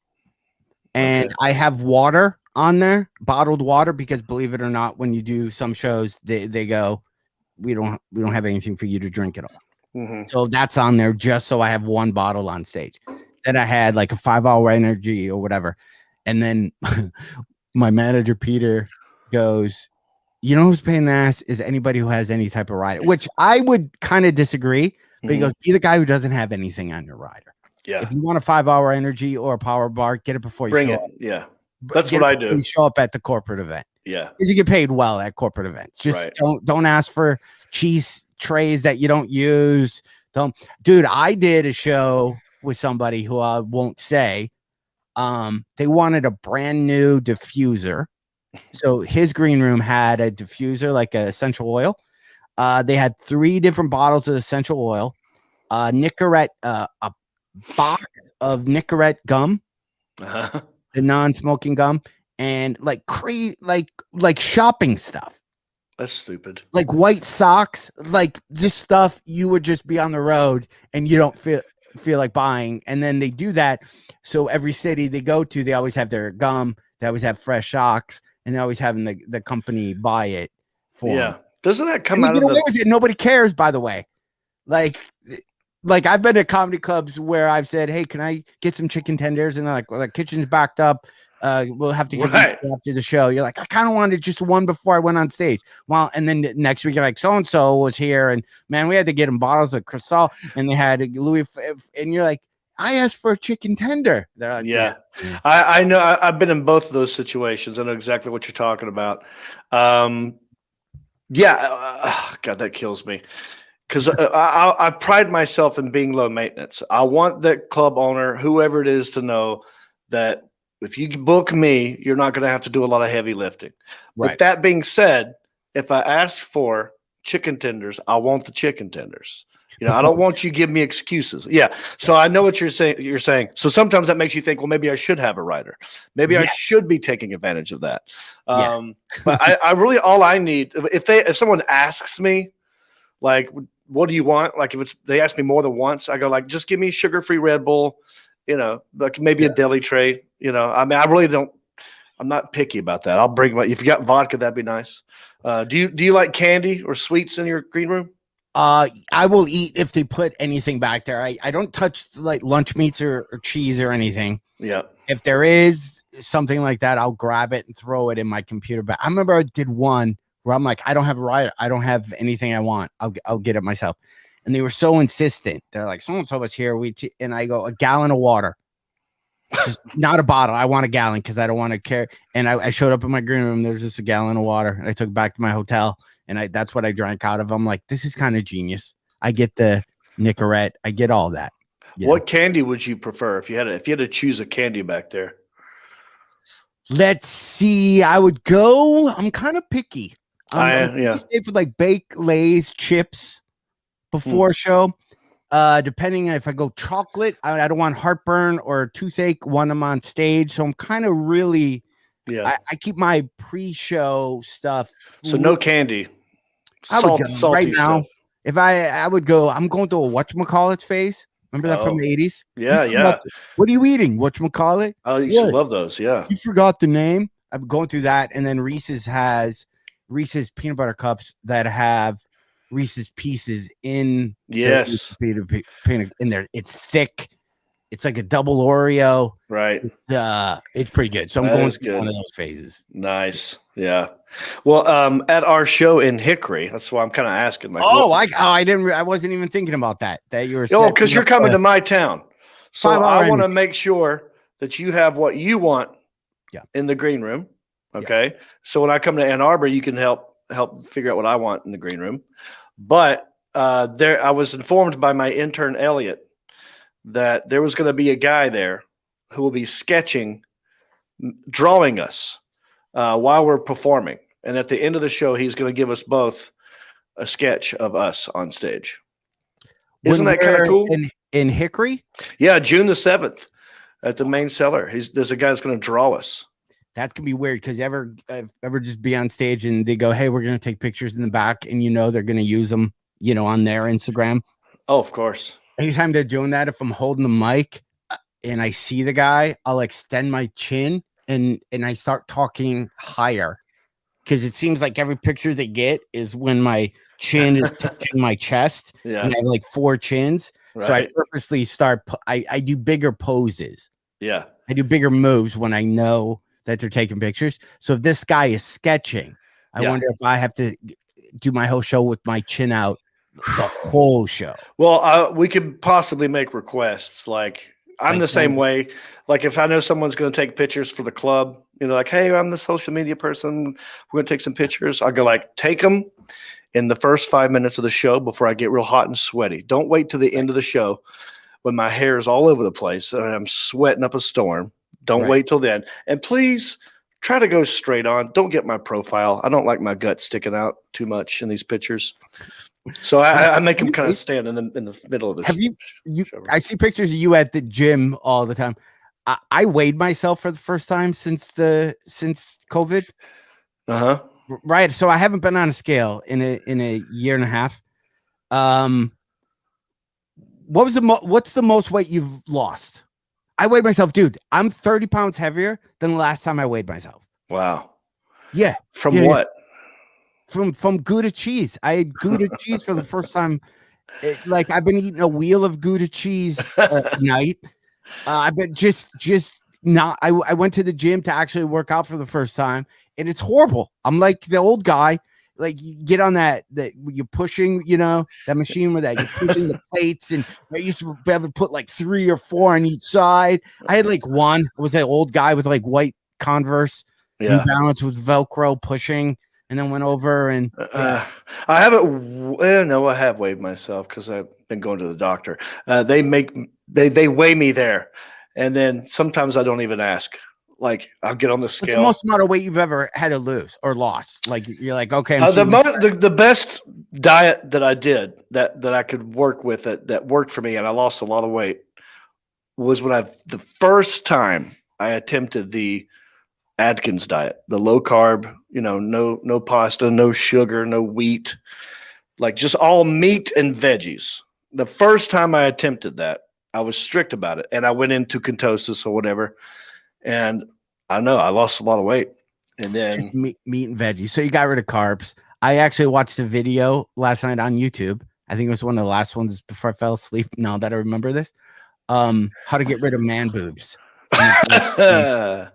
and I have water on there, bottled water, because believe it or not, when you do some shows, they go, we don't have anything for you to drink at all. Mm-hmm. So that's on there just so I have one bottle on stage. Then I had like a 5-hour energy or whatever. And then my manager, Peter, goes, you know who's paying the ass is anybody who has any type of rider, which I would kind of disagree. But he goes, be the guy who doesn't have anything on your rider. Yeah. If you want a 5-hour energy or a power bar, get it before you show up. Yeah. That's what I do. You show up at the corporate event. Yeah. Because you get paid well at corporate events. Just don't ask for cheese trays that you don't use. Dude, I did a show with somebody who I won't say. They wanted a brand new diffuser. So his green room had a diffuser, like an essential oil. They had 3 different bottles of essential oil, Nicorette, a box of Nicorette gum, the non-smoking gum, and like crazy, like shopping stuff. That's stupid. Like white socks, like just stuff you would just be on the road and you don't feel like buying. And then they do that. So every city they go to, they always have their gum, they always have fresh socks, and they're always having the company buy it for them. Doesn't that come out of away with it? Nobody cares, by the way. Like I've been to comedy clubs where I've said, hey, can I get some chicken tenders? And they're like, well, the kitchen's backed up. We'll have to get after the show. You're like, I kind of wanted just one before I went on stage. Well, and then next week, you're like, so-and-so was here. And man, we had to get them bottles of Cristal, and they had Louis. And you're like, I asked for a chicken tender. They're like, yeah. I know. I've been in both of those situations. I know exactly what you're talking about. God, that kills me. Because I pride myself in being low maintenance. I want that club owner, whoever it is, to know that if you book me, you're not going to have to do a lot of heavy lifting. Right. With that being said, if I ask for chicken tenders, I want the chicken tenders. You know, I don't want you to give me excuses. Yeah. So I know what you're saying. So sometimes that makes you think, well, maybe I should have a rider. Maybe I should be taking advantage of that. But I really, all I need, if someone asks me, like, what do you want? Like, if they ask me more than once, I go like, just give me sugar-free Red Bull, you know, like maybe a deli tray, you know. I mean, I'm not picky about that. I'll bring if you got vodka, that'd be nice. Do you like candy or sweets in your green room? I will eat if they put anything back there. I don't touch like lunch meats or cheese or anything. Yeah. If there is something like that, I'll grab it and throw it in my computer. But I remember I did one where I'm like, I don't have a rider. I don't have anything I want. I'll get it myself. And they were so insistent. They're like, someone told us here. And I go, a gallon of water. Just not a bottle. I want a gallon because I don't want to carry. And I showed up in my green room. There's just a gallon of water. And I took it back to my hotel. And that's what I drank out of. I'm like, this is kind of genius. I get the Nicorette. I get all that. What candy would you prefer if you had to choose a candy back there? Let's see. I would go. I'm kind of picky. I stay for like baked Lay's chips before a show. Depending on if I go chocolate, I don't want heartburn or toothache when I'm on stage. So I'm kind of really, I keep my pre-show stuff. So no candy. Salty right now. Stuff. If I would go, I'm going through a whatchamacallit phase. Remember that from the 80s? Yeah. What are you eating? Whatchamacallit? I used to love those. Yeah. You forgot the name. I'm going through that. And then Reese's has Reese's peanut butter cups that have Reese's Pieces in. Yes. Peanut in there. It's thick. It's like a double Oreo. Right. It's pretty good. So I'm going through one of those phases. Nice. Yeah. Well, at our show in Hickory, that's why I'm kind of asking. Like, I wasn't even thinking about that you were. Oh, because you're coming to my town, so I want to make sure that you have what you want. In the green room. Okay. Yeah. So when I come to Ann Arbor, you can help figure out what I want in the green room. But I was informed by my intern Elliot that there was going to be a guy there who will be drawing us while we're performing. And at the end of the show, he's going to give us both a sketch of us on stage. Isn't that kind of cool? In Hickory? Yeah, June the 7th at the Main Cellar. There's a guy that's going to draw us. That's gonna be weird because ever just be on stage and they go, "Hey, we're gonna take pictures in the back," and they're gonna use them, on their Instagram. Oh, of course. Anytime they're doing that, if I'm holding the mic and I see the guy, I'll extend my chin and I start talking higher because it seems like every picture they get is when my chin is touching my chest. Yeah, and I have like 4 chins, right. So I purposely I do bigger poses. Yeah, I do bigger moves when I know that they're taking pictures. So if this guy is sketching, I wonder if I have to do my whole show with my chin out the whole show. Well, we could possibly make requests. Like I'm the same way. Like if I know someone's going to take pictures for the club, like, hey, I'm the social media person. We're going to take some pictures. I'll go like, take them in the first 5 minutes of the show before I get real hot and sweaty. Don't wait to the end of the show when my hair is all over the place and I'm sweating up a storm. Don't wait till then. And please try to go straight on. Don't get my profile. I don't like my gut sticking out too much in these pictures. So I make them kind of stand in the middle of the show. I see pictures of you at the gym all the time. I weighed myself for the first time since COVID. Uh-huh. Right. So I haven't been on a scale in a year and a half. What's the most weight you've lost? I weighed myself, dude. I'm 30 pounds heavier than the last time I weighed myself. Wow. Yeah. From what? From Gouda cheese. I had Gouda cheese for the first time. I've been eating a wheel of Gouda cheese at night. I've been just not. I went to the gym to actually work out for the first time, and it's horrible. I'm like the old guy. Like you get on that you're pushing, that machine where you're pushing the plates, and I used to be able to put like 3 or 4 on each side. I had like one. I was that old guy with like white Converse, New Balance with Velcro pushing, and then went over and. I haven't. No, I have weighed myself because I've been going to the doctor. They weigh me there, and then sometimes I don't even ask. Like I'll get on the scale. What's the most amount of weight you've ever had to lose or lost? Like you're like, okay. The best diet that I did that I could work with that worked for me, and I lost a lot of weight, was when the first time I attempted the Atkins diet, the low carb, no pasta, no sugar, no wheat, like just all meat and veggies. The first time I attempted that, I was strict about it, and I went into ketosis or whatever. And I know I lost a lot of weight, and then just meat and veggies. So you got rid of carbs. I actually watched a video last night on YouTube. I think it was one of the last ones before I fell asleep. Now that I remember this, how to get rid of man boobs. The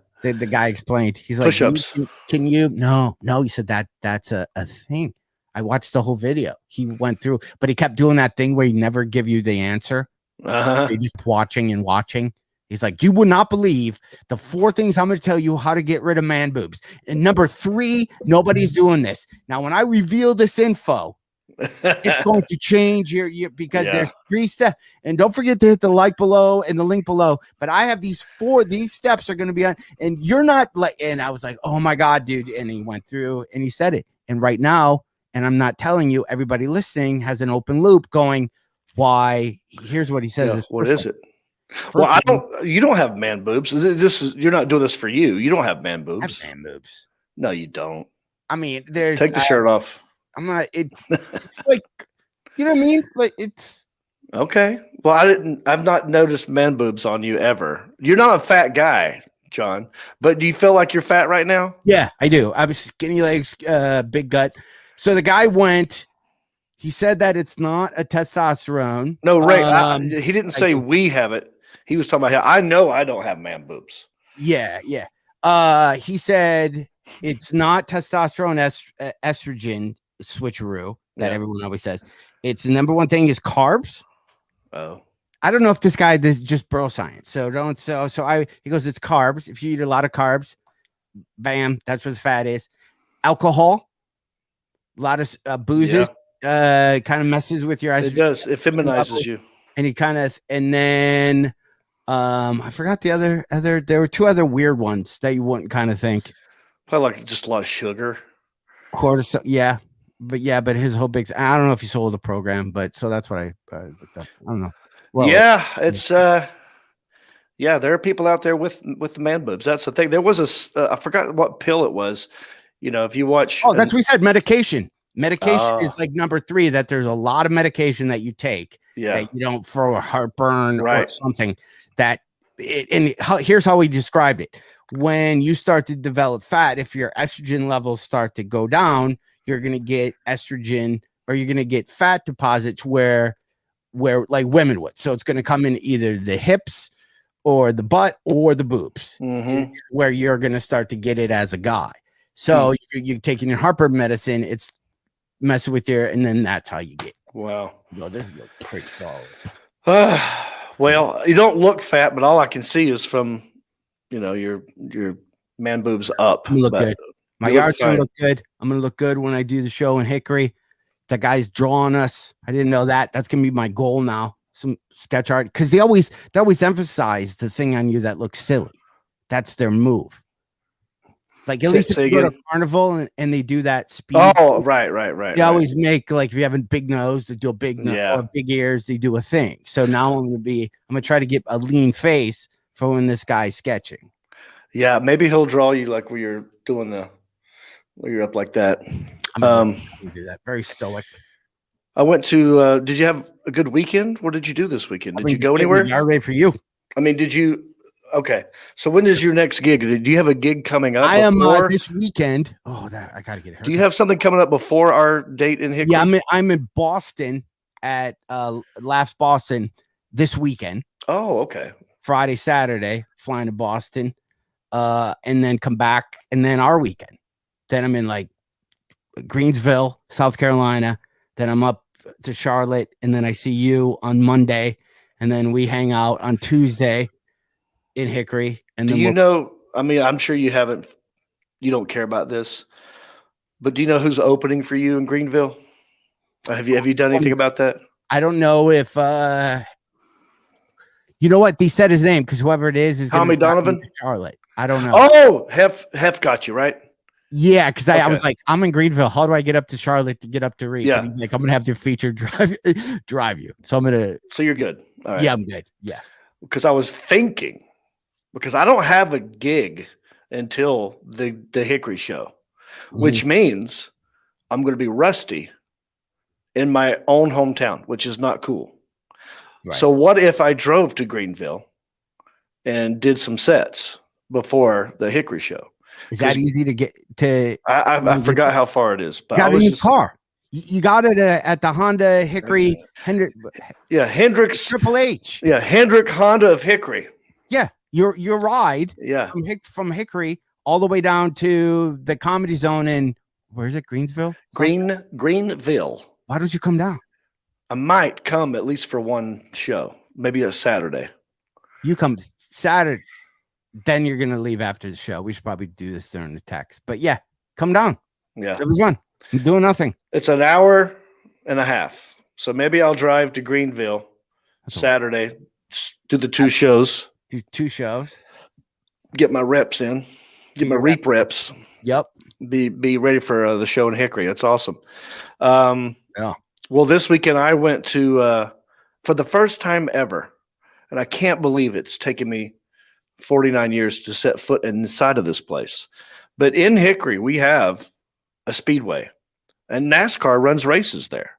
guy explained. He's like, push-ups. Can you? No. He said that's a thing. I watched the whole video. He went through, but he kept doing that thing where he never give you the answer. You're just watching and watching. He's like, you would not believe the 4 things I'm going to tell you how to get rid of man boobs. And number 3, nobody's doing this. Now, when I reveal this info, it's going to change your because there's 3 steps. And don't forget to hit the like below and the link below. But I have these steps are going to be on. And you're not like, and I was like, oh my God, dude. And he went through and he said it. And right now, and I'm not telling you, everybody listening has an open loop going, why? Here's what he says. Yeah, what is it? Well, you don't have man boobs. You're not doing this for you. You don't have man boobs. I have man boobs. No, you don't. I mean, take the shirt off. I'm not. It's like, you know what I mean? Like it's okay. Well, I've not noticed man boobs on you ever. You're not a fat guy, John. But do you feel like you're fat right now? Yeah, I do. I have skinny legs, big gut. So the guy went. He said that it's not a testosterone. No, Ray. He didn't say we have it. He was talking about how I know I don't have man boobs. Yeah. He said it's not testosterone estrogen switcheroo that everyone always says. It's the number one thing is carbs. Oh. I don't know if this guy does just bro science. So he goes, it's carbs. If you eat a lot of carbs, bam, that's where the fat is. Alcohol, a lot of boozes, kind of messes with your estrogen. It does. It feminizes you. And then I forgot the other there were 2 other weird ones that you wouldn't kind of think. Probably like just a lot of sugar. Cortisol, yeah. but his whole big. I don't know if he sold the program, but so that's what I looked up. I don't know. Well, yeah, it's yeah, there are people out there with the man boobs. That's the thing. There was I forgot what pill it was. You know, if you watch. Oh, that's what we said. Medication. Medication is like number 3. That there's a lot of medication that you take. Yeah. That you don't for a heartburn or Right. something. Here's how we described it. When you start to develop fat, if your estrogen levels start to go down, you're gonna get estrogen or you're gonna get fat deposits where like women would. So it's gonna come in either the hips or the butt or the boobs, where you're gonna start to get it as a guy. So you're taking your heartburn medicine, it's messing with and then that's how you get. Wow. Well, this is pretty solid. Well, you don't look fat, but all I can see is from, your man boobs up. You look good. My yard's gonna look good. I'm gonna look good when I do the show in Hickory. That guy's drawing us. I didn't know that. That's gonna be my goal now. Some sketch art, because they always emphasize the thing on you that looks silly. That's their move. Like at least if you go to Carnival and they do that speed. Oh, right. They always make, like, if you have a big nose, they do a big nose, or big ears, they do a thing. So now I'm gonna try to get a lean face for when this guy's sketching. Yeah, maybe he'll draw you like where you're doing where you're up like that. I'm gonna do that. Very stoic. I went to. Did you have a good weekend? What did you do this weekend? Did you go anywhere? I'm ready for you. I mean, did you? Okay, so when is your next gig? Do you have a gig coming up? I am this weekend. Oh, I gotta get it. Do you have something coming up before our date in Hickory? Yeah, I'm in Boston at Laughs Boston this weekend. Oh, okay. Friday, Saturday, flying to Boston, and then come back, and then our weekend. Then I'm in like Greensville, South Carolina. Then I'm up to Charlotte, and then I see you on Monday, and then we hang out on Tuesday in Hickory. And then I mean, I'm sure you don't care about this, but do you know who's opening for you in Greenville? Have you done anything about that? I don't know if you know what, they said his name, because whoever it is Tommy Donovan. Charlotte. I don't know. Oh, Heff got you right. Yeah, because I was like, I'm in Greenville. How do I get up to Charlotte to get up to Reep? Yeah. And he's like, I'm gonna have to feature drive you. So I'm gonna. So you're good. All right. Yeah, I'm good. Yeah. Because I was thinking, because I don't have a gig until the Hickory show, which means I'm going to be rusty in my own hometown, which is not cool. Right. So what if I drove to Greenville and did some sets before the Hickory show? Is that easy to get to? I forgot how far it is, but I was in your car. You got it at the Honda Hickory. Hendricks Triple H. Yeah, Hendrick Honda of Hickory. Yeah, your ride. Yeah, from Hickory all the way down to the Comedy Zone in where is it? Greensville. Greenville. Why don't you come down? I might come at least for one show, maybe a Saturday. You come Saturday. Then you're going to leave after the show. We should probably do this during the text. But yeah, come down. Yeah. It'll be fun. I'm doing nothing. It's an hour and a half. So maybe I'll drive to Greenville Saturday, do the 2 shows. Do 2 shows. Get my reps in. Get my Reep reps. Yep. Be ready for the show in Hickory. That's awesome. Yeah. Well, this weekend I went to, for the first time ever, and I can't believe it's taken me 49 years to set foot inside of this place. But in Hickory, we have a speedway, and NASCAR runs races there.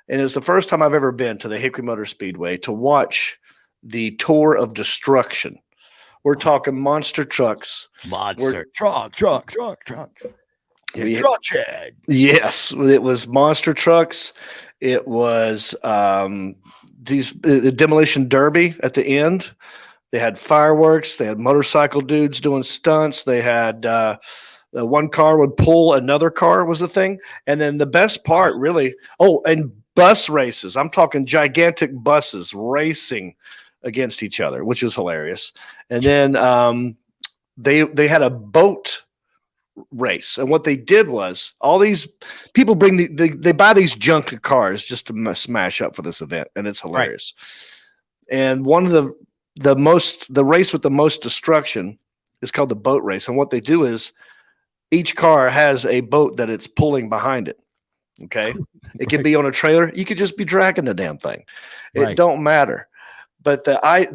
And it's the first time I've ever been to the Hickory Motor Speedway to watch the Tour of Destruction. We're talking monster trucks. Trucks. Destruction. Yes, it was monster trucks. It was the demolition derby at the end. They had fireworks. They had motorcycle dudes doing stunts. They had one car would pull another car was the thing. And then the best part really, and bus races. I'm talking gigantic buses racing against each other, which is hilarious. And then they had a boat race. And what they did was all these people they buy these junk cars just to smash up for this event. And it's hilarious. Right. And one of the race with the most destruction is called the boat race. And what they do is each car has a boat that it's pulling behind it. Okay. It could be on a trailer. You could just be dragging the damn thing. It Right. don't matter. But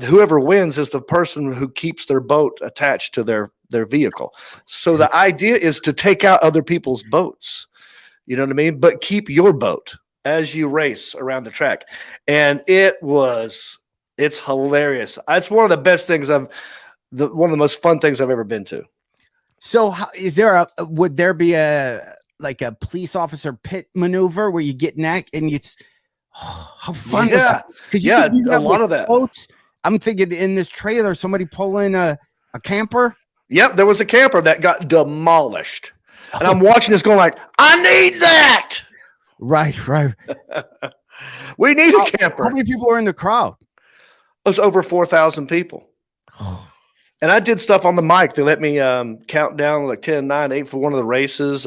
whoever wins is the person who keeps their boat attached to their vehicle. So the idea is to take out other people's boats. You know what I mean? But keep your boat as you race around the track. And it's hilarious. It's one of the best things one of the most fun things I've ever been to. So would there be a police officer pit maneuver where you get neck and how fun? Yeah. Yeah. A lot of that. Boats. I'm thinking in this trailer, somebody pulling a camper. Yep. There was a camper that got demolished. And I'm watching this going like, I need that. Right. We need a camper. How many people were in the crowd? It was over 4,000 people. And I did stuff on the mic. They let me count down like 10, 9, 8 for one of the races.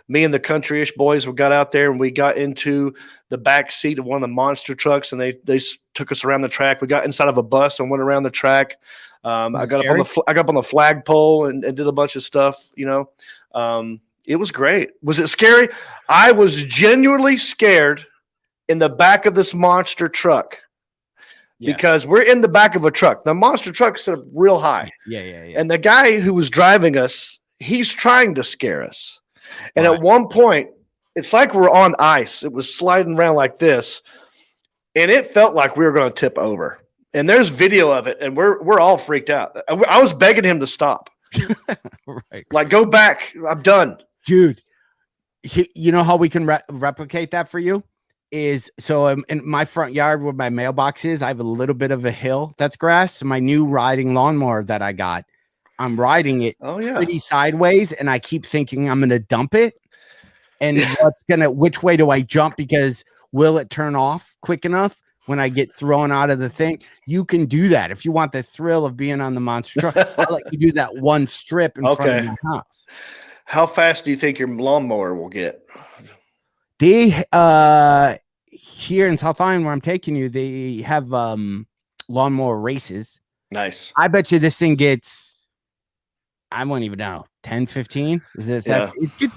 Me and the Country-ish boys got out there, and we got into the back seat of one of the monster trucks, and they took us around the track. We got inside of a bus and went around the track. I got up on the flagpole and did a bunch of stuff, you know. It was great. Was it scary? I was genuinely scared in the back of this monster truck. Yeah. Because we're in the back of a truck. The monster truck set up real high. Yeah. And the guy who was driving us, he's trying to scare us. And at one point, it's like we're on ice. It was sliding around like this. And it felt like we were going to tip over. And there's video of it. And we're all freaked out. I was begging him to stop. Right. Like, go back. I'm done. Dude, you know how we can replicate that for you? Is so in my front yard where my mailbox is, I have a little bit of a hill that's grass. So my new riding lawnmower that I got, I'm riding it pretty sideways, and I keep thinking I'm gonna dump it. And which way do I jump? Because will it turn off quick enough when I get thrown out of the thing? You can do that if you want the thrill of being on the monster truck. I'll let you do that one strip in front of my house. How fast do you think your lawnmower will get? They here in South Island where I'm taking you, they have lawnmower races. Nice. I bet you this thing gets, I won't even know, 10, 15?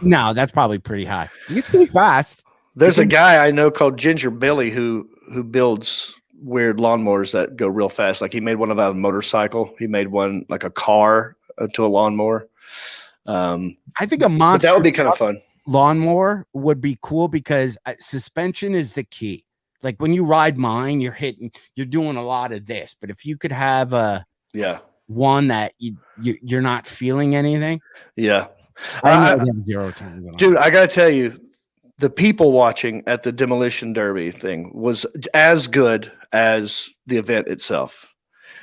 No, that's probably pretty high. It's pretty fast. There's a guy I know called Gingerbilly who builds weird lawnmowers that go real fast. Like he made one of a motorcycle. He made one like a car to a lawnmower. I think a monster that would be kind of fun. Lawnmower would be cool because suspension is the key. Like when you ride mine, you're doing a lot of this. But if you could have one that you're not feeling anything. Yeah. I know zero turns. Dude, I gotta tell you, the people watching at the Demolition Derby thing was as good as the event itself.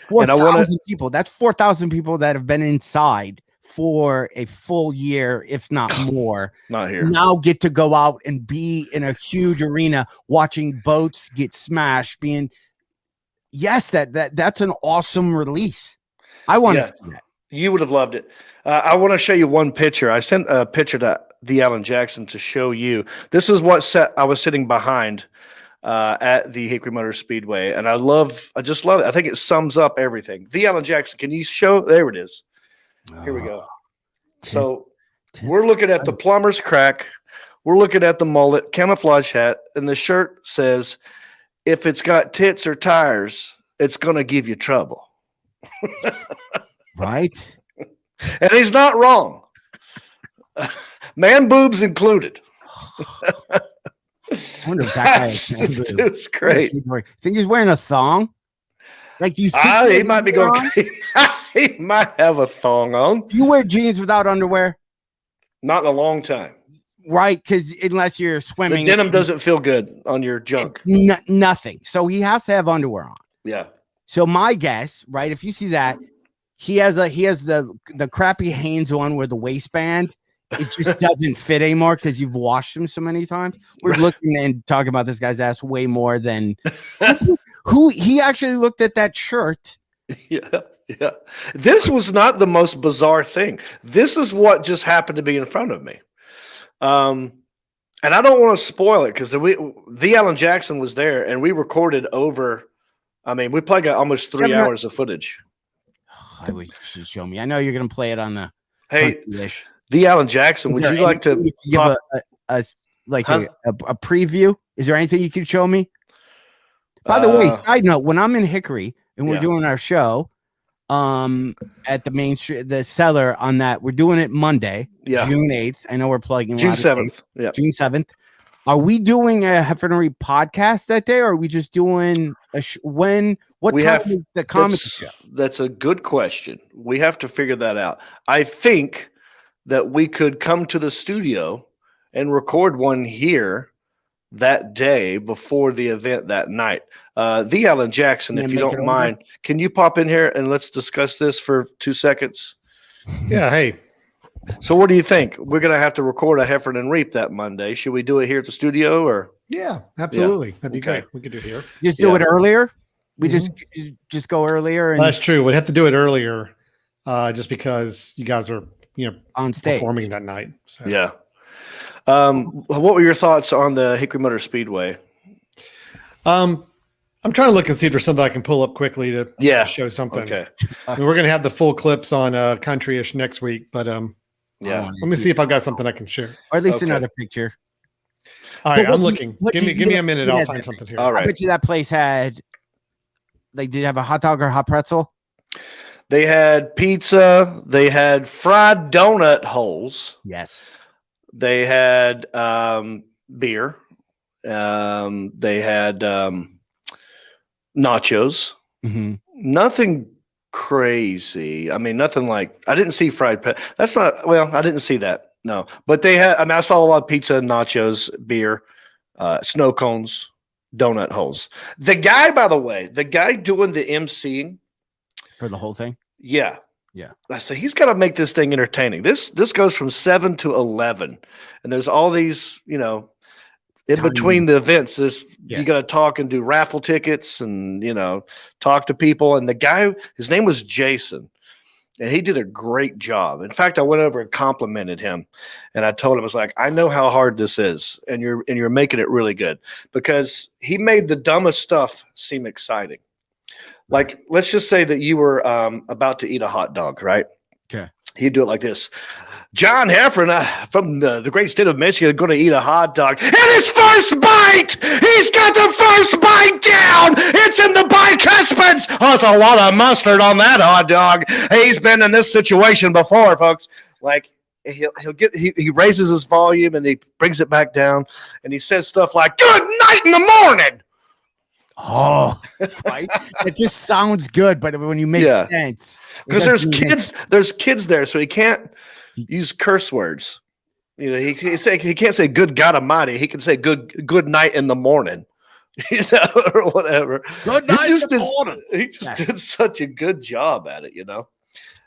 4,000 people. That's 4,000 people that have been inside for a full year, if not more. Not here. Now get to go out and be in a huge arena watching boats get smashed. That's an awesome release. I want to see that. You would have loved it. I want to show you one picture. I sent a picture to the Alan Jackson to show you. This is what set I was sitting behind at the Hickory Motor Speedway, and I just love it. I think it sums up everything. The Alan Jackson, can you show? There it is. Here we go. So we're looking at the plumber's crack. We're looking at the mullet, camouflage hat, and the shirt says, "If it's got tits or tires, it's going to give you trouble." Right? And he's not wrong. Man boobs included. I wonder if that guy it's great. Think he's wearing a thong? Like, do you think he might be going? He might have a thong on. Do you wear jeans without underwear? Not in a long time. Right, because unless you're swimming, the denim doesn't feel good on your junk. Nothing. So he has to have underwear on. Yeah. So my guess, right? If you see that, he has the crappy Hanes one where the waistband it just doesn't fit anymore because you've washed him so many times. We're looking and talking about this guy's ass way more than who he actually looked at that shirt. Yeah. This was not the most bizarre thing. This is what just happened to be in front of me. And I don't want to spoil it because the Alan Jackson was there and we recorded over. I mean, we played almost 3 hours of footage. I wish you should show me. I know you're going to play it on the. Hey, the Alan Jackson. Would you like to give a like a preview? Is there anything you can show me? By the way, side note, when I'm in Hickory and we're doing our show at the Main Street, the Cellar on that, we're doing it Monday, June 8th. I know we're plugging June 7th. Yeah. June 7th. Are we doing a Heffron Reep podcast that day, or are we just doing what time is the comedy show? That's a good question. We have to figure that out. I think that we could come to the studio and record one here that day before the event that night. The Alan Jackson, if you don't mind, can you pop in here and let's discuss this for 2 seconds? Yeah. Hey. So what do you think? We're going to have to record a Heffron and Reep that Monday. Should we do it here at the studio or? Yeah, absolutely. That'd be great. We could do it here. Just do it earlier. We just go earlier. And that's true. We'd have to do it earlier just because you guys are, on stage performing that night. So. Yeah. What were your thoughts on the Hickory Motor Speedway? I'm trying to look and see if there's something I can pull up quickly to show something. Okay. We're going to have the full clips on Country-ish next week, but let me see if I've got something I can share. Or at least another picture. All right, I'm looking. Give me a minute. I'll find something here. All right. I bet you that place had, did you have a hot dog or hot pretzel? They had pizza. They had fried donut holes. Yes. They had beer. They had nachos. Mm-hmm. Nothing crazy. I mean, nothing like, I didn't see fried That's not, I didn't see that. No, but they had, I saw a lot of pizza and nachos, beer, snow cones, donut holes. The guy, by the way, doing the emceeing for the whole thing. Yeah. Yeah. I say he's got to make this thing entertaining. This goes from 7 to 11 and there's all these, in between the events, you got to talk and do raffle tickets and, talk to people. And the guy, his name was Jason, and he did a great job. In fact, I went over and complimented him, and I told him, I was like, I know how hard this is, and you're making it really good, because he made the dumbest stuff seem exciting. Like, let's just say that you were about to eat a hot dog, right? Okay. He'd do it like this. John Heffron from the great state of Michigan going to eat a hot dog. And his first bite! He's got the first bite down! It's in the bicuspids! Oh, it's a lot of mustard on that hot dog. He's been in this situation before, folks. Like, he raises his volume and he brings it back down and he says stuff like, good night in the morning! Oh, right. It just sounds good, but when you make sense, because there's kids there, so he can't use curse words. He can't say good God Almighty. He can say good night in the morning, or whatever. Good night in the morning. He just did such a good job at it,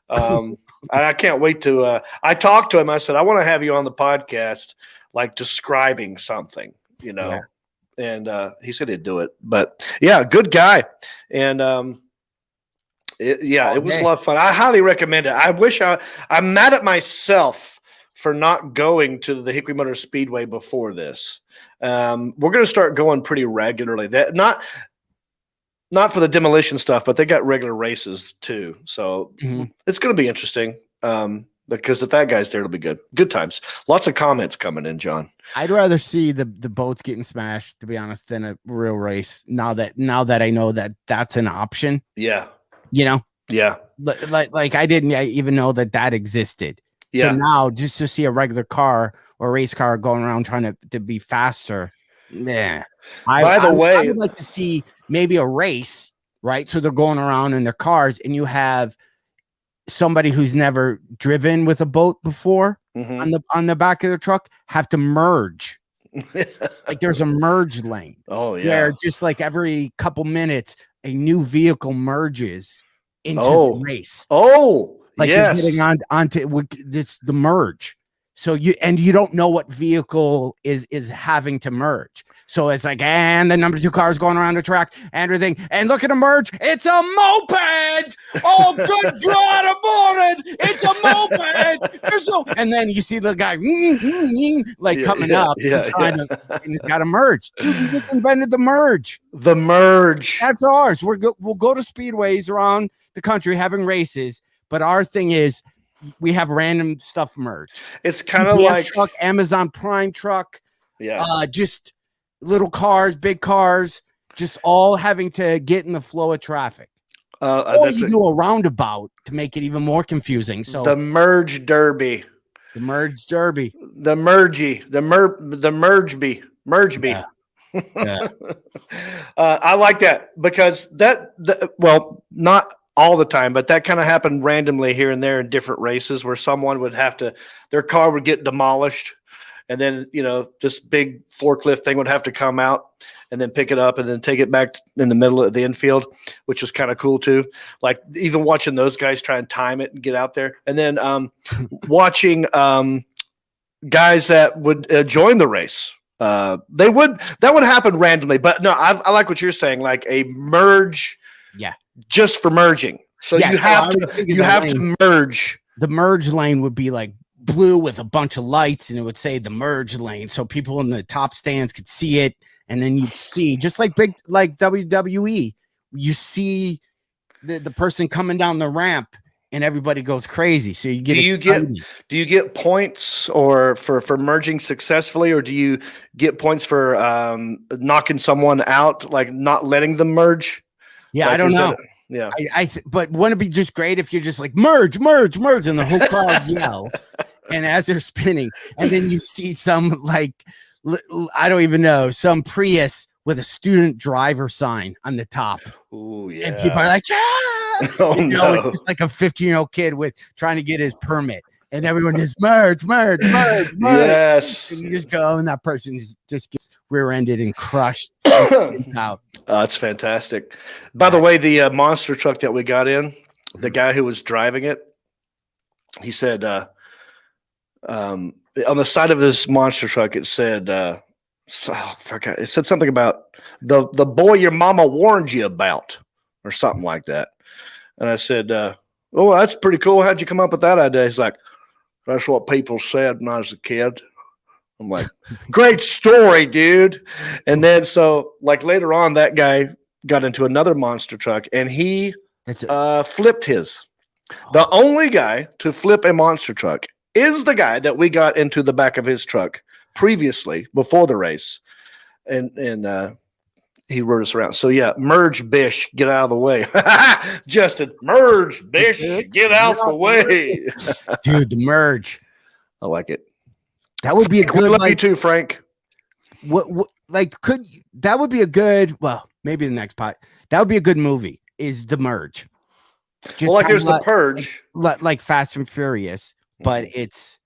And I can't wait to. I talked to him. I said, I want to have you on the podcast, like describing something, Yeah. And he said he'd do it. But yeah, good guy. And it was a lot of fun. I highly recommend it. I wish I'm mad at myself for not going to the Hickory Motor Speedway before this. We're going to start going pretty regularly. That not for the demolition stuff, but they got regular races too. So it's going to be interesting. Because if that guy's there, it'll be good. Good times. Lots of comments coming in, John. I'd rather see the boats getting smashed, to be honest, than a real race. Now that I know that that's an option. Yeah. Yeah. Like I didn't even know that existed. Yeah. So now just to see a regular car or race car going around trying to be faster. Yeah. I would like to see maybe a race, right? So they're going around in their cars and you have somebody who's never driven with a boat before on the back of their truck have to merge. Like there's a merge lane. Oh yeah. Where just like every couple minutes a new vehicle merges into the race. Oh, like yes. You're getting onto it's the merge. So you don't know what vehicle is having to merge. So it's like, and the number 2 car is going around the track and everything. And look at the merge. It's a moped. Oh, good God, a morning. It's a moped. And then you see the guy coming up and it's got to merge. Dude, we just invented the merge. The merge. That's ours. We'll go to speedways around the country having races. But our thing is, we have random stuff merge. It's kind of like truck, Amazon Prime truck, Yeah. Just little cars, big cars, just all having to get in the flow of traffic. Or you do a roundabout to make it even more confusing. So the merge derby. The merge derby. The mergey. The merge bee. Yeah. Yeah. I like that because well, not all the time, but that kind of happened randomly here and there in different races where someone would have to, their car would get demolished. And then, this big forklift thing would have to come out and then pick it up and then take it back in the middle of the infield, which was kind of cool too. Like even watching those guys try and time it and get out there. And then watching guys that would join the race. That would happen randomly. But no, I like what you're saying, like a merge. Yeah. Just for merging. So you have to merge. The merge lane would be like blue with a bunch of lights, and it would say the merge lane, so people in the top stands could see it, and then you'd see, just like WWE, you see the person coming down the ramp, and everybody goes crazy. So you get do you get points or for merging successfully, or do you get points for knocking someone out, like not letting them merge? Yeah, I don't know. Yeah, but wouldn't it be just great if you're just like merge, merge, merge, and the whole crowd yells, and as they're spinning, and then you see some I don't even know, some Prius with a student driver sign on the top. Oh yeah, and people are like, yeah, it's just like a 15-year-old kid trying to get his permit, and everyone just merge, merge, merge, merge. Yes, and you just go, and that person just gets rear-ended and crushed out. It's fantastic. By the way, the monster truck that we got in, the guy who was driving it, he said on the side of this monster truck, it said, it said something about the boy your mama warned you about or something like that. And I said, oh, that's pretty cool. How'd you come up with that idea? He's like, that's what people said when I was a kid. I'm like, great story, dude. And then so like later on, that guy got into another monster truck and he flipped his. The only guy to flip a monster truck is the guy that we got into the back of his truck previously before the race. And he rode us around. So yeah, merge Bish, get out of the way. Justin, merge Bish, get out the way. Dude, the merge. I like it. That would be a good. We love you too, Frank. That would be a good? Well, maybe the next pot. That would be a good movie. Is the merge? There's the Purge, like Fast and Furious, but it's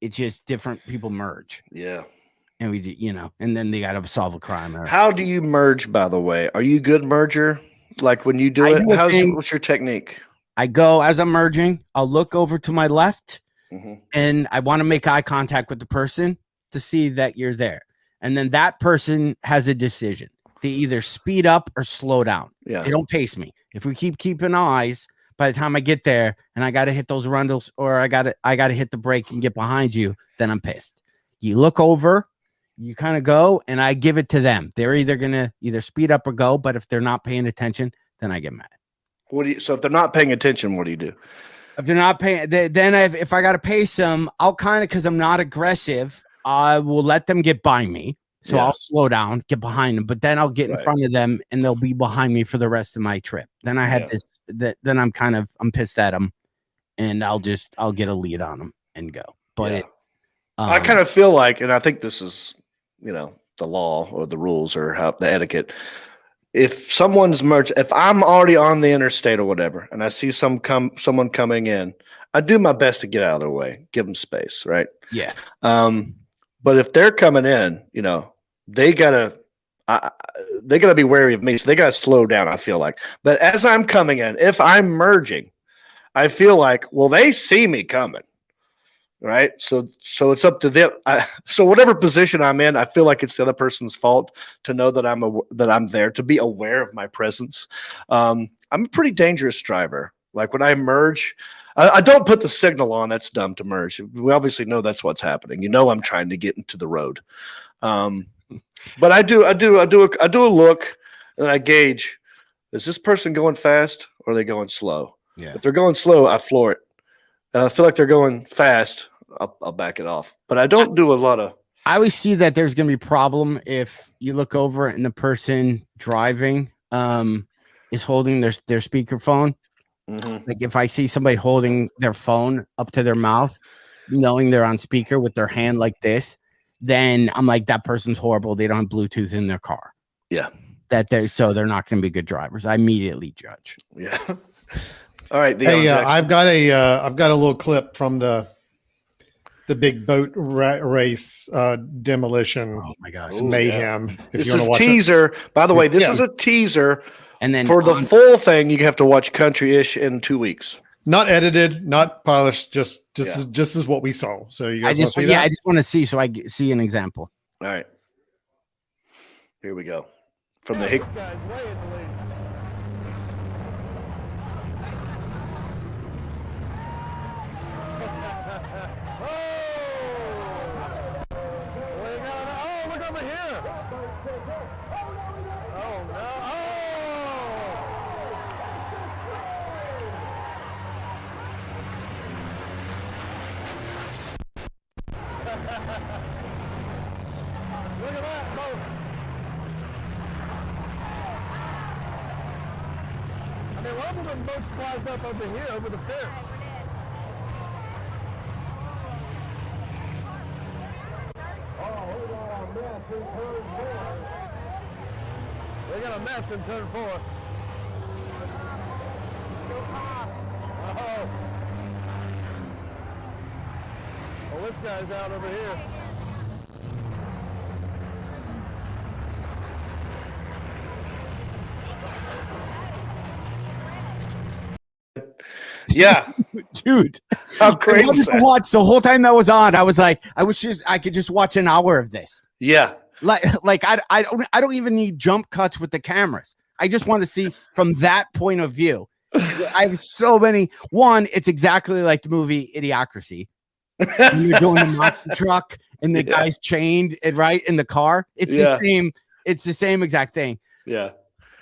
just different people merge. Yeah, and we and then they got to solve a crime. How do you merge? By the way, are you a good merger? Like when you do it, what's your technique? I go as I'm merging. I'll look over to my left. And I want to make eye contact with the person to see that you're there. And then that person has a decision. They either speed up or slow down. Yeah. They don't pace me. If we keep keeping eyes, by the time I get there and I got to hit those rundles or I got to hit the brake and get behind you, then I'm pissed. You look over, you kind of go, and I give it to them. They're either going to either speed up or go, but if they're not paying attention, then I get mad. So if they're not paying attention, what do you do? If they're not paying, then if I got to pace them, I'll kind of, because I'm not aggressive, I will let them get by me. So I'll slow down, get behind them, but then I'll get in front of them and they'll be behind me for the rest of my trip. Then I had then I'm pissed at them and I'll get a lead on them and go. But I kind of feel like, and I think this is, the law or the rules or the etiquette. If someone's merged, if I'm already on the interstate or whatever, and I see someone coming in, I do my best to get out of their way, give them space, right? Yeah. But if they're coming in, they gotta be wary of me, so they gotta slow down. I feel like, but as I'm coming in, if I'm merging, I feel like, well, they see me coming. Right. So it's up to them. So whatever position I'm in, I feel like it's the other person's fault to know that I'm there, to be aware of my presence. I'm a pretty dangerous driver. Like when I merge, I don't put the signal on. That's dumb to merge. We obviously know that's what's happening. I'm trying to get into the road. But I do a look and I gauge, is this person going fast or are they going slow? Yeah. If they're going slow, I floor it. I feel like they're going fast, I'll back it off. But I don't do a lot of I always see that there's going to be a problem if you look over and the person driving is holding their speakerphone. Mm-hmm. Like if I see somebody holding their phone up to their mouth, knowing they're on speaker with their hand like this, then I'm like, that person's horrible. They don't have Bluetooth in their car. Yeah. They're not going to be good drivers. I immediately judge. Yeah. All right. Hey, I've got a little clip from the big boat race demolition. Oh my gosh, mayhem! Yeah. This is teaser. By the way, this is a teaser. And then for the full thing, you have to watch Country-ish in 2 weeks. Not edited, not polished. Just is what we saw. So you guys want to see that? I just want to see so I see an example. All right. Here we go. From the Hickory. One of them boats flies up over here, over the fence. They got a mess in turn 4. Oh. Well, this guy's out over here. Yeah, dude, how crazy! I wanted to watch the whole time that was on. I was like, I wish I could just watch an hour of this. Yeah, like I don't even need jump cuts with the cameras. I just want to see from that point of view. I have so many. One, it's exactly like the movie Idiocracy. You're doing the monster truck and the guy's chained right in the car. It's the same. It's the same exact thing. Yeah.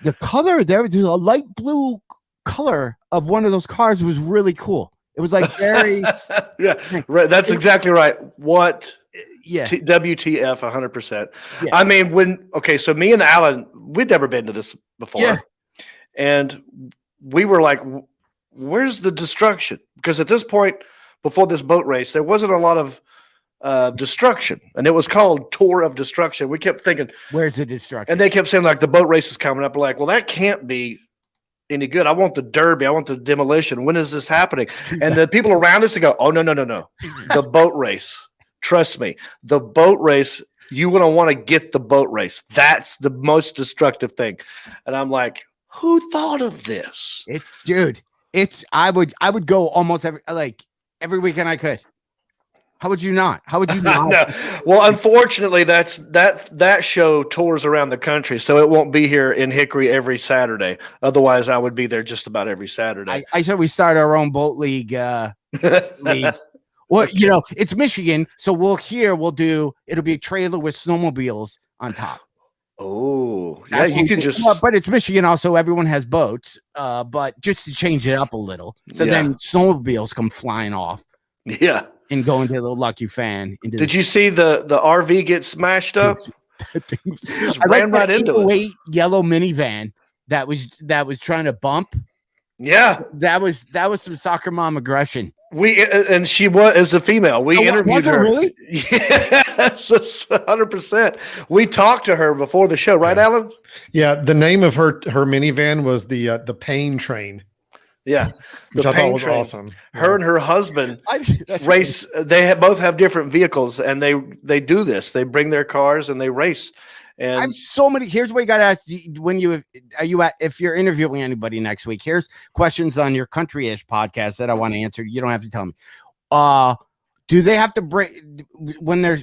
The color there's a light blue color of one of those cars was really cool. It was like very right. That's exactly right. What? Yeah. WTF 100%. Yeah. I mean, so me and Alan, we'd never been to this before. Yeah. And we were like, where's the destruction? Because at this point, before this boat race, there wasn't a lot of destruction, and it was called Tour of Destruction. We kept thinking, where's the destruction? And they kept saying, like, the boat race is coming up. We're like, well, that can't be any good. I want the derby. I want the demolition. When is this happening? And the people around us go, oh, no. The boat race. Trust me. The boat race, you're going to want to get the boat race. That's the most destructive thing. And I'm like, who thought of this? I would go almost every weekend I could. How would you not? How would you not? No. Well, unfortunately, that show tours around the country, so it won't be here in Hickory every Saturday. Otherwise, I would be there just about every Saturday. I said we start our own boat league. Well, it's Michigan, so it'll be a trailer with snowmobiles on top. Oh, yeah, you can just. But it's Michigan, also everyone has boats. But just to change it up a little, so then snowmobiles come flying off. Yeah. And going to the lucky fan. Did you see the RV get smashed up? Just ran right into it. Yellow minivan that was trying to bump. Yeah, that was some soccer mom aggression. And she was a female. We interviewed her. Really? Yes, 100%. We talked to her before the show, right, Alan? Yeah, the name of her minivan was the Pain Train. Yeah, which I thought was awesome. Her and her husband race. They both have different vehicles, and they do this. They bring their cars and they race. And I have so many. Here's what you got to ask: if you're interviewing anybody next week? Here's questions on your Country-ish podcast that I want to answer. You don't have to tell me. Do they have to break when their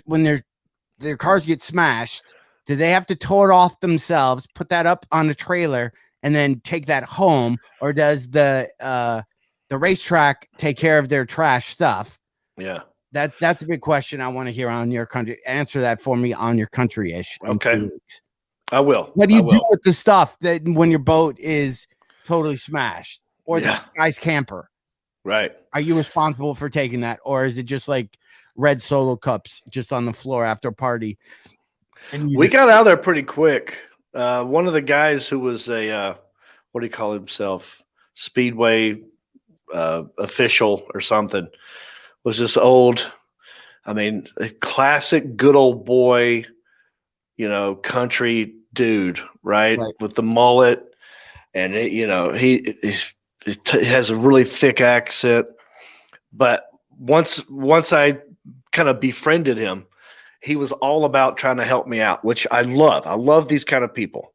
cars get smashed? Do they have to tow it off themselves? Put that up on a trailer and then take that home, or does the racetrack take care of their trash stuff? Yeah, that's a big question I want to hear on your country. Answer that for me on your Country-ish. Okay, I will. What do you do with the stuff that when your boat is totally smashed, or the guy's camper? Right. Are you responsible for taking that, or is it just like red Solo cups just on the floor after a party. And We got out there pretty quick. One of the guys who was a what do you call himself? Speedway official or something was this old, I mean, a classic good old boy, country dude, right? With the mullet. And, he has a really thick accent. But once I kind of befriended him, he was all about trying to help me out, which I love. I love these kind of people.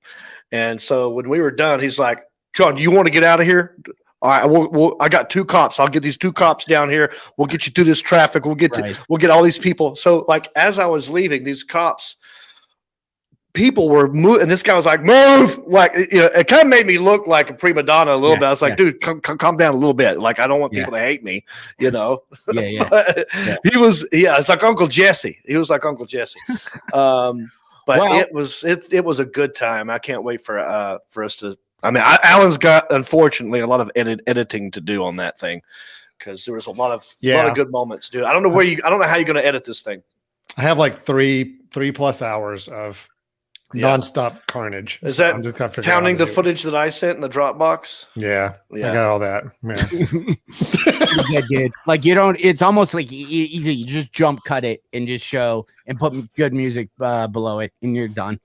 And so when we were done, he's like, John, do you want to get out of here? All right, I got 2 cops. I'll get these 2 cops down here. We'll get you through this traffic. We'll get all these people. So like as I was leaving, these people were moving, and this guy was like, move. Like, it kind of made me look like a prima donna a little bit. I was like, dude, calm down a little bit. Like, I don't want people to hate me, He was, it's like Uncle Jesse. He was like Uncle Jesse. But it was a good time. I can't wait for us to. I mean, Alan's got, unfortunately, a lot of editing to do on that thing because there was a lot of good moments, dude. I don't know how you're going to edit this thing. I have like 3+ hours of nonstop carnage. Is that counting the footage that I sent in the Dropbox? Yeah, I got all that. Yeah, dude. Like it's almost like easy. You just jump cut it and just show and put good music below it, and you're done.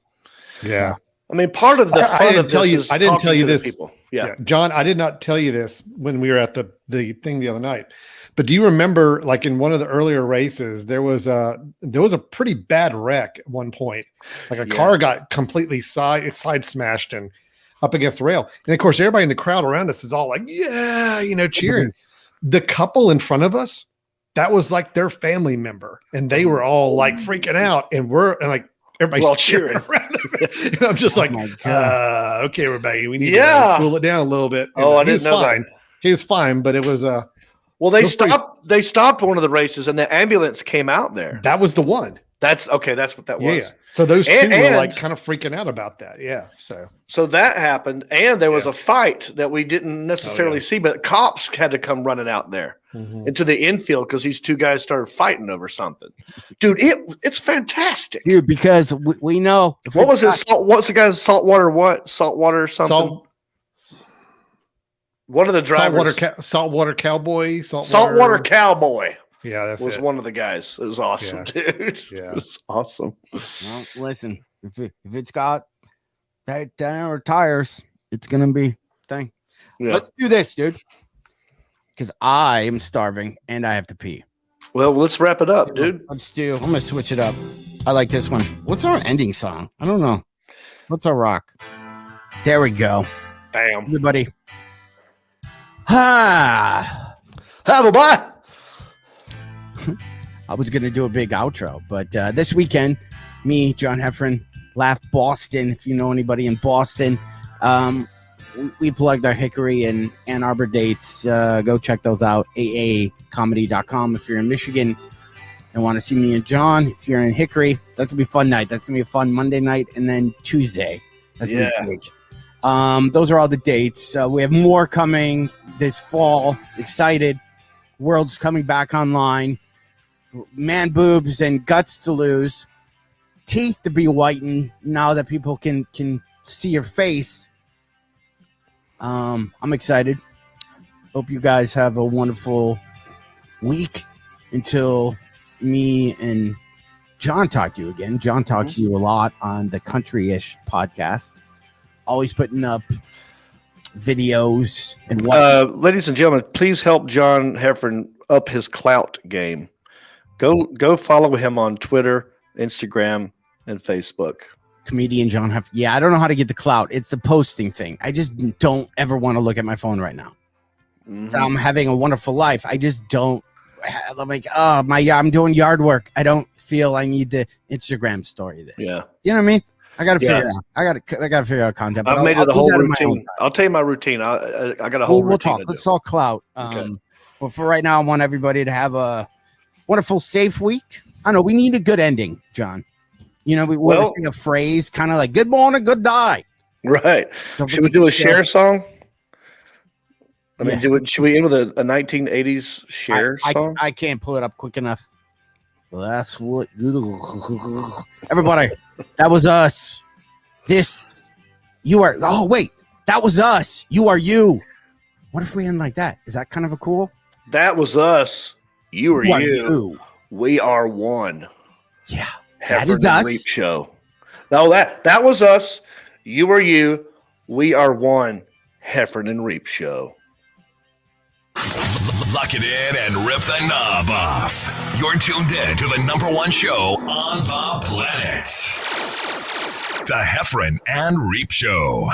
Yeah. I mean, part of the fun of this is I didn't tell you this, people. Yeah, John, I did not tell you this when we were at the thing the other night. But do you remember, like in one of the earlier races, there was a pretty bad wreck at one point. Like a car got completely side smashed and up against the rail. And of course, everybody in the crowd around us is all like, cheering. The couple in front of us, that was like their family member, and they were all like freaking out, and everybody all cheering around him. And I'm just like, okay, everybody, we need to cool it down a little bit. And I didn't know that. He was fine, but it was well, they stopped one of the races, and the ambulance came out there. That was the one. That's what that was. Yeah. So those two were like kind of freaking out about that. Yeah. So that happened, and there was a fight that we didn't necessarily see, but cops had to come running out there into the infield because these 2 guys started fighting over something. Dude, it's fantastic. Dude, because we know. What's the guy's saltwater? What saltwater something? One of the drivers, saltwater cowboy. Saltwater cowboy. Yeah, that was one of the guys. It was awesome, dude. Yeah, it was awesome. Well, listen, if it's got that tires, it's gonna be thing. Yeah. Let's do this, dude. Because I am starving and I have to pee. Well, let's wrap it up, dude. I'm gonna switch it up. I like this one. What's our ending song? I don't know. What's our rock? There we go. Bam. Everybody. Have a bye. I was going to do a big outro, but this weekend, me, John Heffron, Laugh Boston. If you know anybody in Boston, we plugged our Hickory and Ann Arbor dates. Go check those out. aacomedy.com. If you're in Michigan and want to see me and John, if you're in Hickory, that's going to be a fun night. That's going to be a fun Monday night, and then Tuesday. That's going to be big. Those are all the dates. We have more coming this fall. Excited. World's coming back online. Man boobs and guts to lose. Teeth to be whitened now that people can see your face. I'm excited. Hope you guys have a wonderful week until me and John talk to you again. John talks to you a lot on the Country-ish podcast. Always putting up videos and what. Ladies and gentlemen, please help John Heffron up his clout game. Go follow him on Twitter, Instagram, and Facebook. Comedian John Heffron. Yeah, I don't know how to get the clout. It's the posting thing. I just don't ever want to look at my phone right now. So I'm having a wonderful life. I just don't. I'm like, I'm doing yard work. I don't feel I need the Instagram story this. Yeah, you know what I mean. I got to figure it out. I got to figure out content. I've made it a whole routine. I'll tell you my routine. I got a whole routine. We'll talk. Let's talk clout. But for right now, I want everybody to have a wonderful, safe week. I know we need a good ending, John. You know, we want to sing a phrase, kind of like "Good morning, good night." Right. Should we do a Cher song? I mean, should we end with a 1980s Cher song? I can't pull it up quick enough. That's what everybody. That was us. This you are. Oh wait, that was us. You are you. What if we end like that? Is that kind of a cool? That was us. You are Are you. you. We are one. Yeah, Heffron that is and us. Reep Show. No, that was us. You are you. We are one. Heffron and Reep Show. Lock it in and rip the knob off. You're tuned in to the #1 show on the planet. The Heffron and Reep Show.